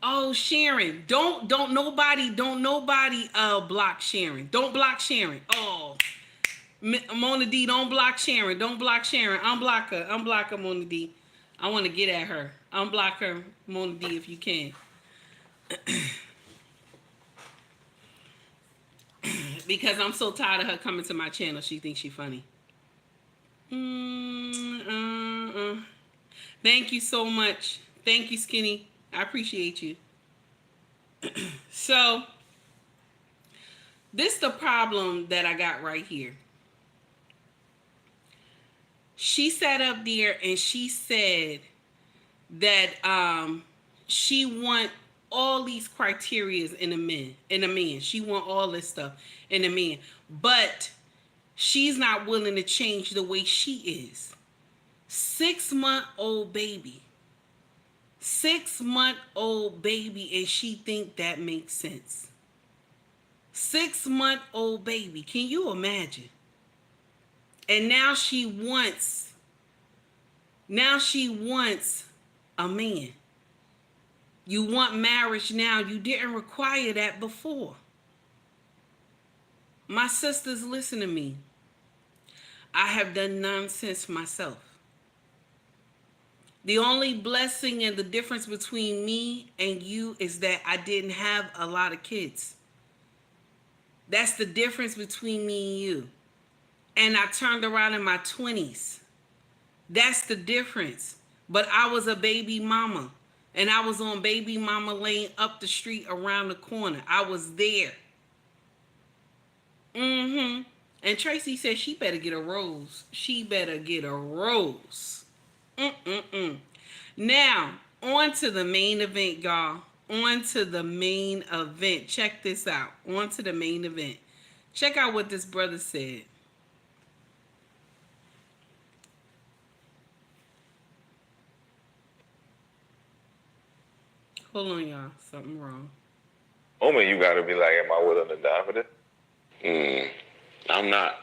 Oh, Sharon. Don't nobody block Sharon. Don't block Sharon. Oh. Mona D, don't block Sharon. Don't block Sharon. Unblock her. Unblock her, Mona D. I want to get at her. Unblock her, Mona D, if you can. Because I'm so tired of her coming to my channel. She thinks she's funny. Thank you so much. Thank you, Skinny. I appreciate you. So, this is the problem that I got right here. She sat up there and she said that she want all these criterias in a man. She want all this stuff in a man. But she's not willing to change the way she is. 6-month-old baby. 6-month-old baby, and she think that makes sense. 6-month-old baby. Can you imagine? And now she wants a man. You want marriage now. You didn't require that before. My sisters, listen to me. I have done nonsense myself. The only blessing and the difference between me and you is that I didn't have a lot of kids. That's the difference between me and you. And I turned around in my 20s. That's the difference. But I was a baby mama. And I was on Baby Mama Lane up the street around the corner. I was there. And Tracy said she better get a rose. She better get a rose. Now, on to the main event, y'all. On to the main event. Check this out. On to the main event. Check out what this brother said. Hold on, y'all. Something wrong. Moment, you gotta be like, am I willing to die for this? I'm not.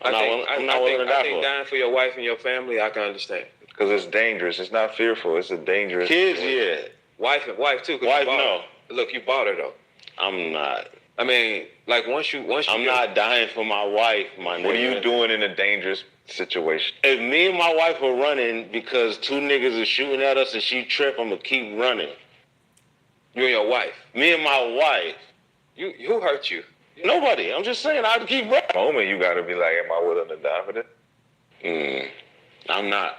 I'm not willing to die I think dying for your wife and your family, I can understand. Because it's dangerous. It's not fearful. It's a dangerous. Kids, yeah. Wife too. Wife, no. Look, you bought her though. I'm not. I mean, like once you. I'm not dying for my wife, my nigga. What are you doing in a dangerous situation? If me and my wife are running because 2 niggas are shooting at us and she trip, I'm gonna keep running. You and your wife. Me and my wife. Who hurt you? Nobody. I'm just saying I'd keep running. Moment, you gotta be like, am I willing to die for this? I'm not.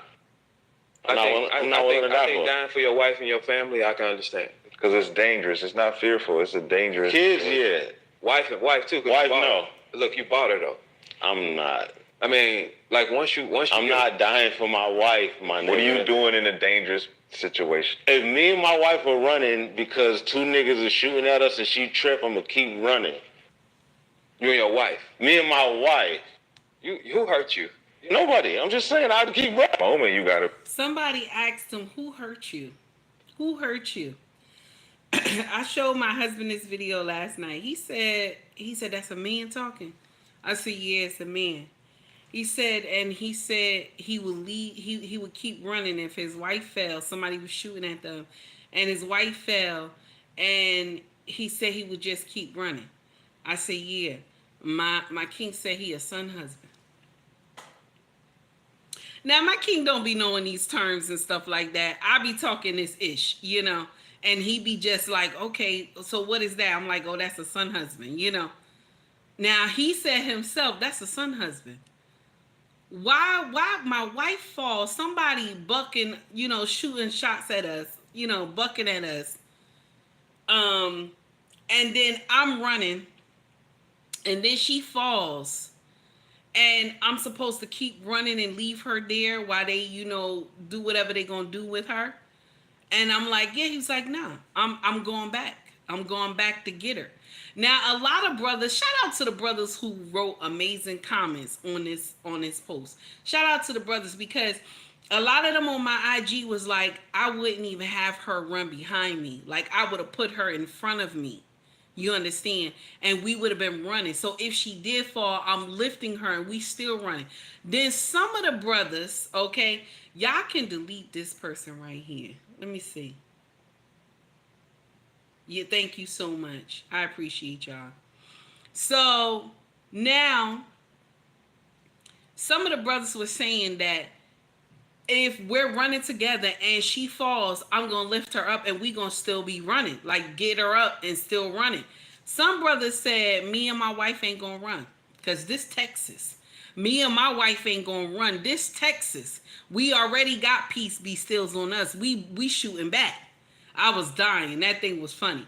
I'm not willing to die I think dying for your wife and your family, I can understand. Because it's dangerous. It's not fearful. It's a dangerous. Kids, yeah. Wife too. Wife, no. Look, you bought her though. I'm not. I mean, like once you. I'm not dying for my wife, my nigga. What are you doing in a dangerous situation? If me and my wife are running because 2 niggas are shooting at us and she trip, I'm gonna keep running. You and your wife. Me and my wife. Who hurt you? Nobody. I'm just saying I'd keep running. Moment you gotta. Somebody asked him, "Who hurt you? Who hurt you?" I showed my husband this video last night. He said that's a man talking. I said, yeah, it's a man. He said he would lead. He would keep running if his wife fell. Somebody was shooting at them, and his wife fell, and he said he would just keep running. I said, yeah. My king said he a son husband. Now my king don't be knowing these terms and stuff like that. I be talking this ish, and he be just like, okay, so what is that? I'm like, oh, that's a son husband. Now he said himself, that's a son husband. Why my wife falls, somebody bucking, shooting shots at us, bucking at us. And then I'm running, and then she falls. And I'm supposed to keep running and leave her there while they, do whatever they're going to do with her. And I'm like, yeah. He was like, no, I'm going back. I'm going back to get her. Now, a lot of brothers, shout out to the brothers who wrote amazing comments on this post. Shout out to the brothers, because a lot of them on my IG was like, I wouldn't even have her run behind me. Like, I would have put her in front of me. You understand? And we would have been running. So if she did fall, I'm lifting her and we still running. Then some of the brothers, okay, y'all can delete this person right here. Let me see. Yeah, thank you so much. I appreciate y'all. So now, some of the brothers were saying that if we're running together and she falls, I'm going to lift her up and we going to still be running. Like, get her up and still running. Some brothers said, me and my wife ain't going to run. Because this Texas. Me and my wife ain't going to run. This Texas. We already got peace be stills on us. We shooting back. I was dying. That thing was funny.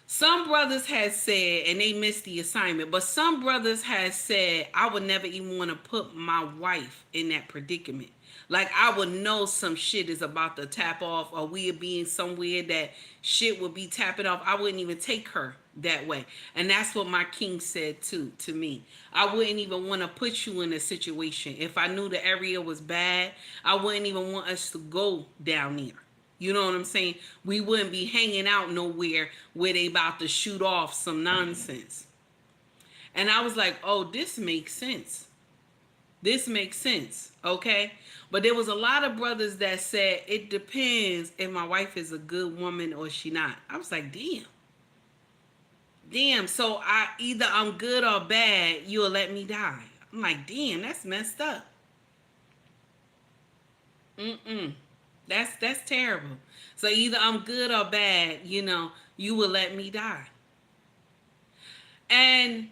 Some brothers had said, and they missed the assignment, but some brothers had said, I would never even want to put my wife in that predicament. Like, I would know some shit is about to tap off, or we are being somewhere that shit would be tapping off. I wouldn't even take her that way. And that's what my king said too, to me. I wouldn't even want to put you in a situation. If I knew the area was bad, I wouldn't even want us to go down there. You know what I'm saying? We wouldn't be hanging out nowhere where they about to shoot off some nonsense. And I was like, oh, this makes sense. This makes sense, okay? But there was a lot of brothers that said, it depends if my wife is a good woman or she not. I was like, damn. Damn, so either I'm good or bad, you'll let me die. I'm like, damn, that's messed up. That's terrible. So either I'm good or bad, you will let me die. And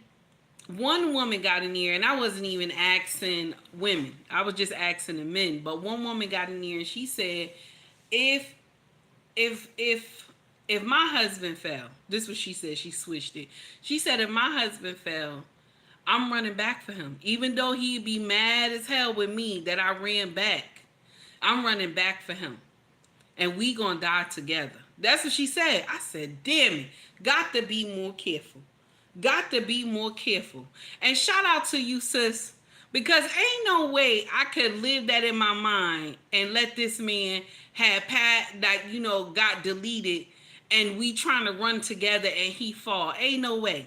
one woman got in here, and I wasn't even asking women. I was just asking the men. But one woman got in here and she said, if my husband fell, this is what she said, she switched it. She said, if my husband fell, I'm running back for him. Even though he'd be mad as hell with me that I ran back, I'm running back for him. And we gonna die together. That's what she said. I said, damn it. Got to be more careful. Got to be more careful. And shout out to you, sis. Because ain't no way I could live that in my mind and let this man have got deleted and we trying to run together and he fall. Ain't no way.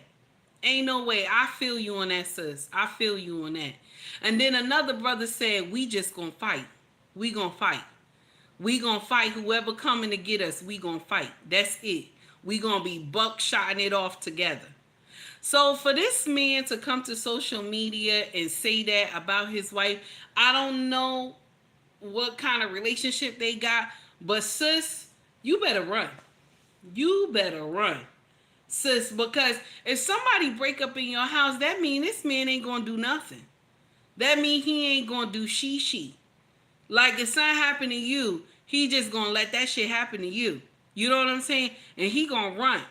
Ain't no way. I feel you on that, sis. I feel you on that. And then another brother said, we just gonna fight. We gonna fight. We gonna fight. Whoever coming to get us, we gonna fight. That's it. We gonna be buckshotting it off together. So for this man to come to social media and say that about his wife, I don't know what kind of relationship they got, but sis, you better run. You better run, sis, because if somebody break up in your house, that mean this man ain't gonna do nothing. That mean he ain't gonna do she. Like, if something happen to you, he just gonna let that shit happen to you. You know what I'm saying? And he gonna run.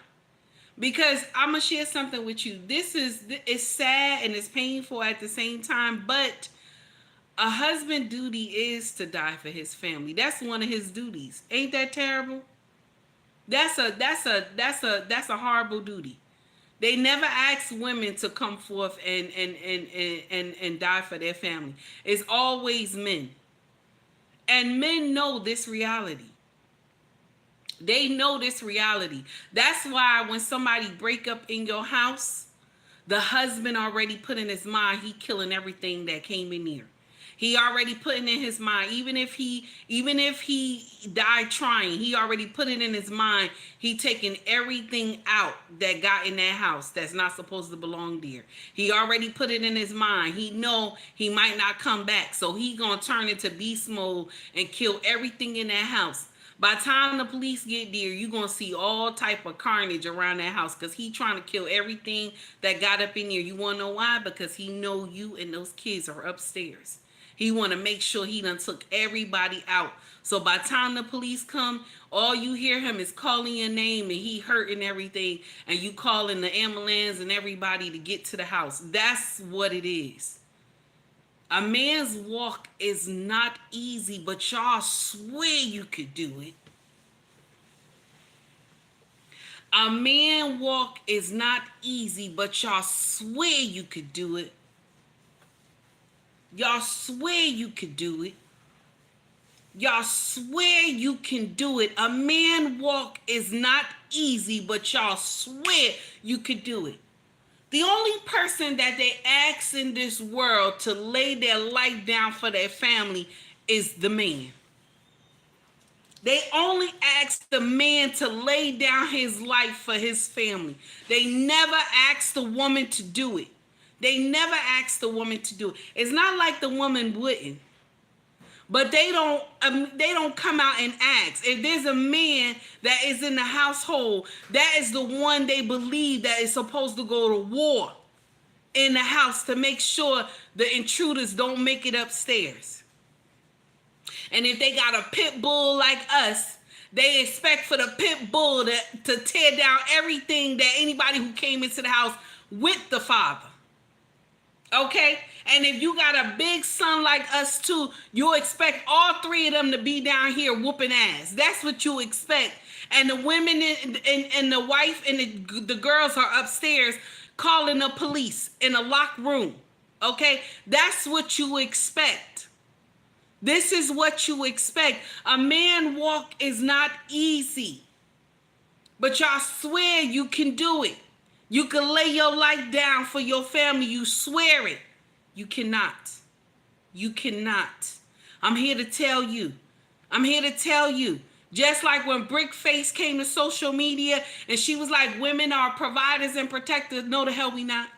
Because I'm gonna share something with you. It's sad and it's painful at the same time, but a husband duty is to die for his family. That's one of his duties. Ain't that terrible? That's a horrible duty. They never ask women to come forth and die for their family. It's always men. And men know this reality. They know this reality. That's why when somebody break up in your house, the husband already put in his mind he killing everything that came in here. He already putting in his mind, even if he died trying, he already put it in his mind he taking everything out that got in that house that's not supposed to belong there. He already put it in his mind. He know he might not come back, so he gonna turn into beast mode and kill everything in that house. By the time the police get there, you're going to see all type of carnage around that house because he trying to kill everything that got up in there. You want to know why? Because he know you and those kids are upstairs. He want to make sure he done took everybody out. So by the time the police come, all you hear him is calling your name and he hurting everything. And you calling the ambulance and everybody to get to the house. That's what it is. A man's walk is not easy, but y'all swear you could do it. A man walk is not easy, but y'all swear you could do it. Y'all swear you could do it. Y'all swear you can do it. A man walk is not easy, but y'all swear you could do it. The only person that they ask in this world to lay their life down for their family is the man. They only ask the man to lay down his life for his family. They never ask the woman to do it. They never ask the woman to do it. It's not like the woman wouldn't. But they don't come out and ask. If there's a man that is in the household, that is the one they believe that is supposed to go to war in the house to make sure the intruders don't make it upstairs. And if they got a pit bull like us, they expect for the pit bull to tear down everything that anybody who came into the house with the father. Okay? And if you got a big son like us too, you expect all three of them to be down here whooping ass. That's what you expect. And the women and the wife and the girls are upstairs calling the police in a locked room. Okay? That's what you expect. This is what you expect. A man walk is not easy. But y'all swear you can do it. You can lay your life down for your family. You swear it. You cannot. You cannot. I'm here to tell you. I'm here to tell you. Just like when Brickface came to social media and she was like, women are providers and protectors. No, the hell we not.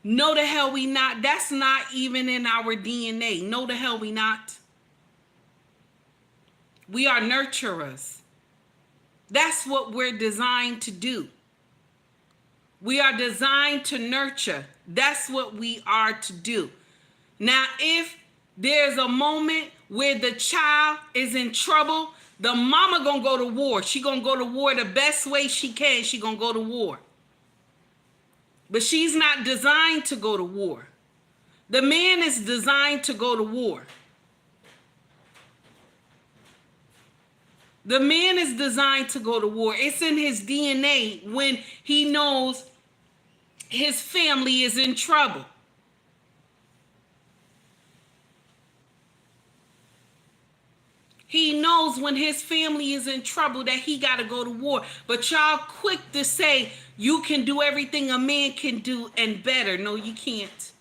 No, the hell we not. That's not even in our DNA. No, the hell we not. We are nurturers. That's what we're designed to do. We are designed to nurture. That's what we are to do. Now, if there's a moment where the child is in trouble, the mama gonna go to war. She gonna go to war the best way she can. She gonna go to war. But she's not designed to go to war. The man is designed to go to war. The man is designed to go to war. It's in his DNA when he knows his family is in trouble. He knows when his family is in trouble that he got to go to war. But y'all quick to say you can do everything a man can do and better. No, you can't.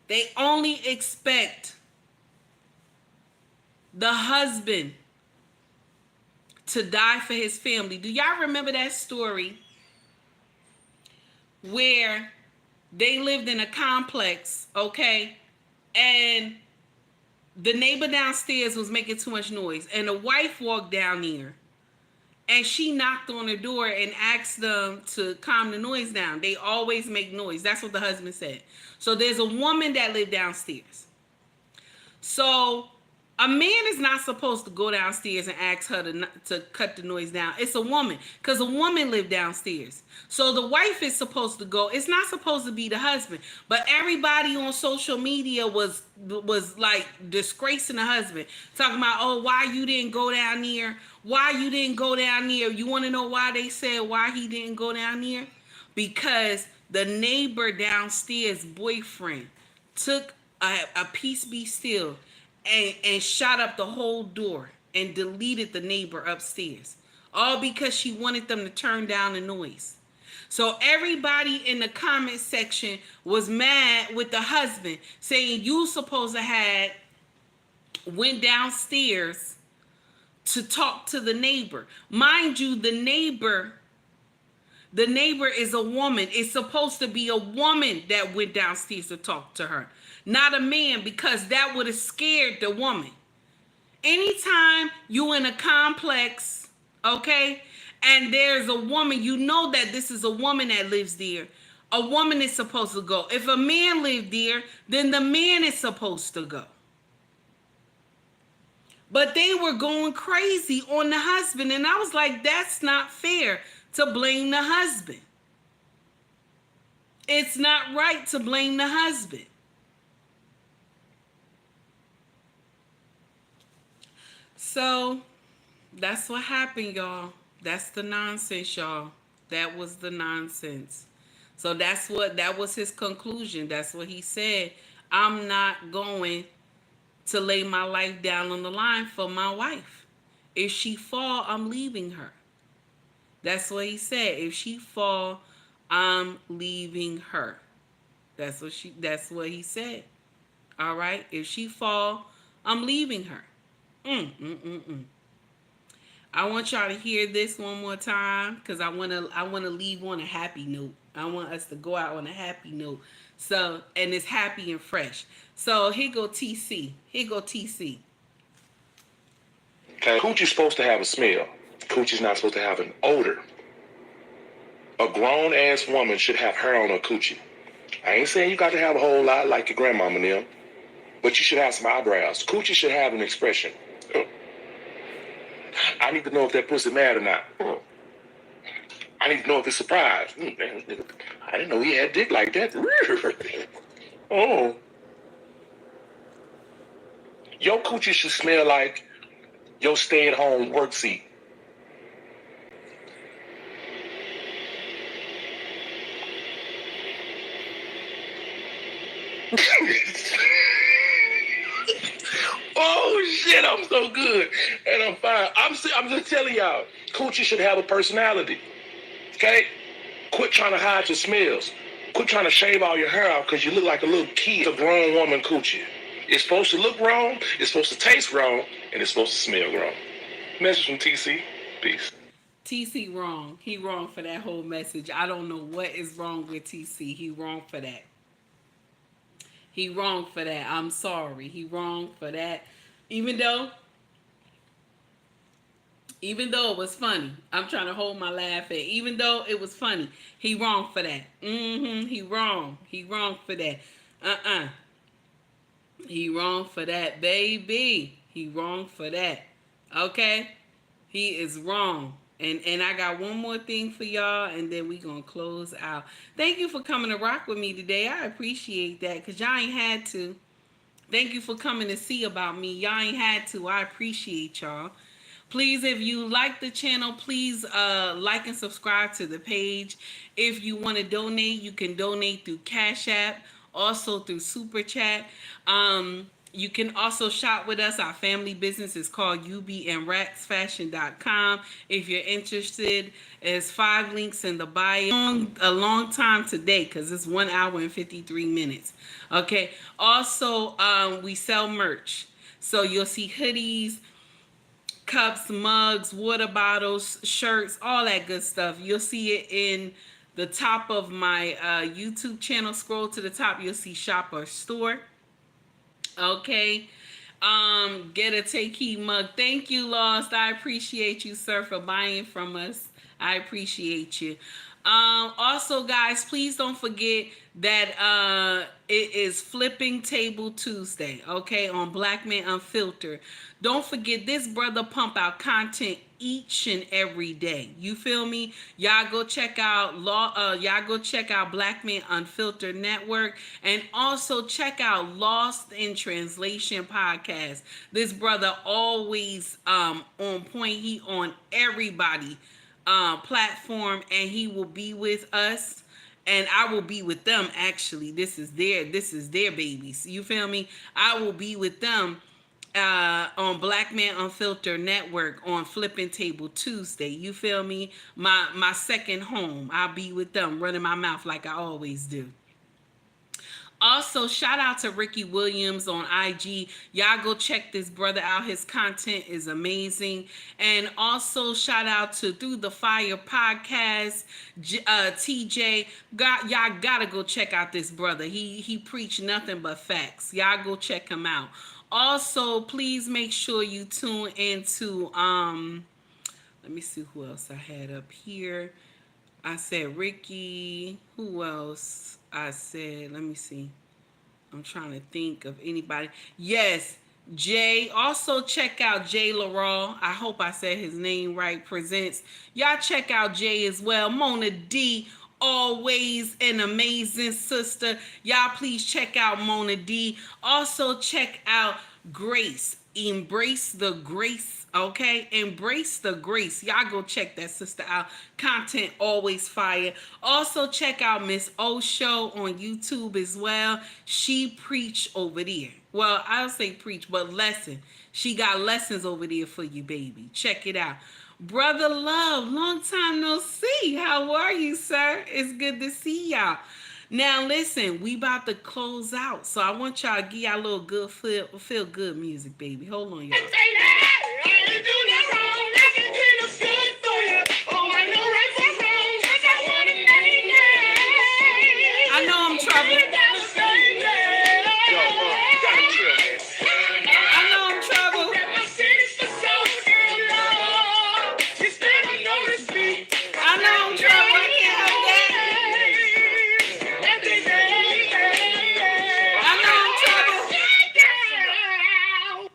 They only expect the husband to die for his family. Do y'all remember that story where they lived in a complex, okay? And the neighbor downstairs was making too much noise. And the wife walked down there and she knocked on the door and asked them to calm the noise down. They always make noise. That's what the husband said. So there's a woman that lived downstairs. So A man is not supposed to go downstairs and ask her to cut the noise down. It's a woman, because a woman lived downstairs. So the wife is supposed to go. It's not supposed to be the husband. But everybody on social media was like disgracing the husband, talking about, oh, why you didn't go down there? Why you didn't go down there? You want to know why they said why he didn't go down there? Because the neighbor downstairs boyfriend took a piece be still and shot up the whole door and deleted the neighbor upstairs. All because she wanted them to turn down the noise. So everybody in the comment section was mad with the husband, saying you supposed to had went downstairs to talk to the neighbor. Mind you, the neighbor is a woman. It's supposed to be a woman that went downstairs to talk to her, not a man, because that would have scared the woman. Anytime you in a complex, okay, and there's a woman, you know that this is a woman that lives there. A woman is supposed to go. If a man lived there, then the man is supposed to go. But they were going crazy on the husband, and I was like, that's not fair to blame the husband. It's not right to blame the husband. So that's what happened, y'all. That's the nonsense, y'all. That was the nonsense. So that was his conclusion. That's what he said. I'm not going to lay my life down on the line for my wife. If she fall, I'm leaving her. That's what he said. If she fall, I'm leaving her. That's what he said. All right? If she fall, I'm leaving her. I want y'all to hear this one more time, because I want to leave on a happy note. I want us to go out on a happy note. So, and it's happy and fresh. So here go TC. Okay, coochie's supposed to have a smell. Coochie's not supposed to have an odor. A grown-ass woman should have hair on her coochie. I ain't saying you got to have a whole lot like your grandmama and them, but you should have some eyebrows. Coochie should have an expression. I need to know if that pussy mad or not. I need to know if it's surprised. Man, I didn't know he had dick like that. Oh. Your coochie should smell like your stay-at-home work seat. Oh shit, I'm so good and I'm fine. I'm just telling y'all, coochie should have a personality. Okay? Quit trying to hide your smells. Quit trying to shave all your hair off because you look like a little kid. A grown woman coochie. It's supposed to look wrong, it's supposed to taste wrong, and it's supposed to smell wrong. Message from TC. Peace. TC wrong. He wrong for that whole message. I don't know what is wrong with TC. He wrong for that. He wrong for that. I'm sorry. He wrong for that. Even though it was funny. I'm trying to hold my laugh in. Even though it was funny. He wrong for that. He wrong. He wrong for that. He wrong for that, baby. He wrong for that. Okay? He is wrong. And I got one more thing for y'all, and then we gonna close out. Thank you for coming to rock with me today. I appreciate that, because y'all ain't had to. Thank you for coming to see about me. Y'all ain't had to. I appreciate y'all. Please, if you like the channel, please like and subscribe to the page. If you want to donate, you can donate through Cash App, also through Super Chat. You can also shop with us. Our family business is called ubnracksfashion.com. If you're interested, there's 5 links in the bio. A long time today, because it's 1 hour and 53 minutes. Okay. Also, we sell merch. So you'll see hoodies, cups, mugs, water bottles, shirts, all that good stuff. You'll see it in the top of my YouTube channel. Scroll to the top, you'll see shop or store. Okay. Get a Take Heed mug. Thank you, Lost. I appreciate you, sir, for buying from us. I appreciate you. Also, guys, please don't forget that it is Flipping Table Tuesday, okay, on Black Men Unfiltered. Don't forget, this brother pump out content each and every day. You feel me? Y'all go check out Black Men Unfiltered Network, and also check out Lost in Translation podcast. This brother always on point. He on everybody platform, and he will be with us, and I will be with them. Actually, this is their babies. You feel me? I will be with them on Black Man Unfiltered Network on Flipping Table Tuesday. You feel me? My second home. I'll be with them, running my mouth like I always do. Also, shout out to Ricky Williams on IG. Y'all go check this brother out. His content is amazing. And also, shout out to Through the Fire podcast, TJ. Y'all gotta go check out this brother. He preach nothing but facts. Y'all go check him out. Also, please make sure you tune into let me see who else I had up here. I said Ricky. Who else? I said, let me see. I'm trying to think of anybody. Yes, Jay. Also check out Jay Laurel. I hope I said his name right. Presents. Y'all check out Jay as well. Mona D. Always an amazing sister. Y'all please check out Mona D. Also check out Grace. Embrace the Grace. Okay, embrace the grace. Y'all go check that sister out. Content always fire. Also check out Miss O Show on YouTube as well. She preach over there. Well, I'll say preach, but lesson. She got lessons over there for you, baby. Check it out. Brother Love, long time no see. How are you, sir? It's good to see y'all. Now listen, we about to close out, so I want y'all to give y'all a little good feel good music, baby. Hold on, y'all. I know I'm trouble. I know I'm trouble. I know I'm trouble. I can't help that.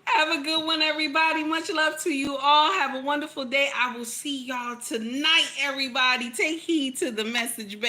Have a good one, everybody. Much love to you all. Have a wonderful day. I will see y'all tonight, everybody. Take heed to the message, baby.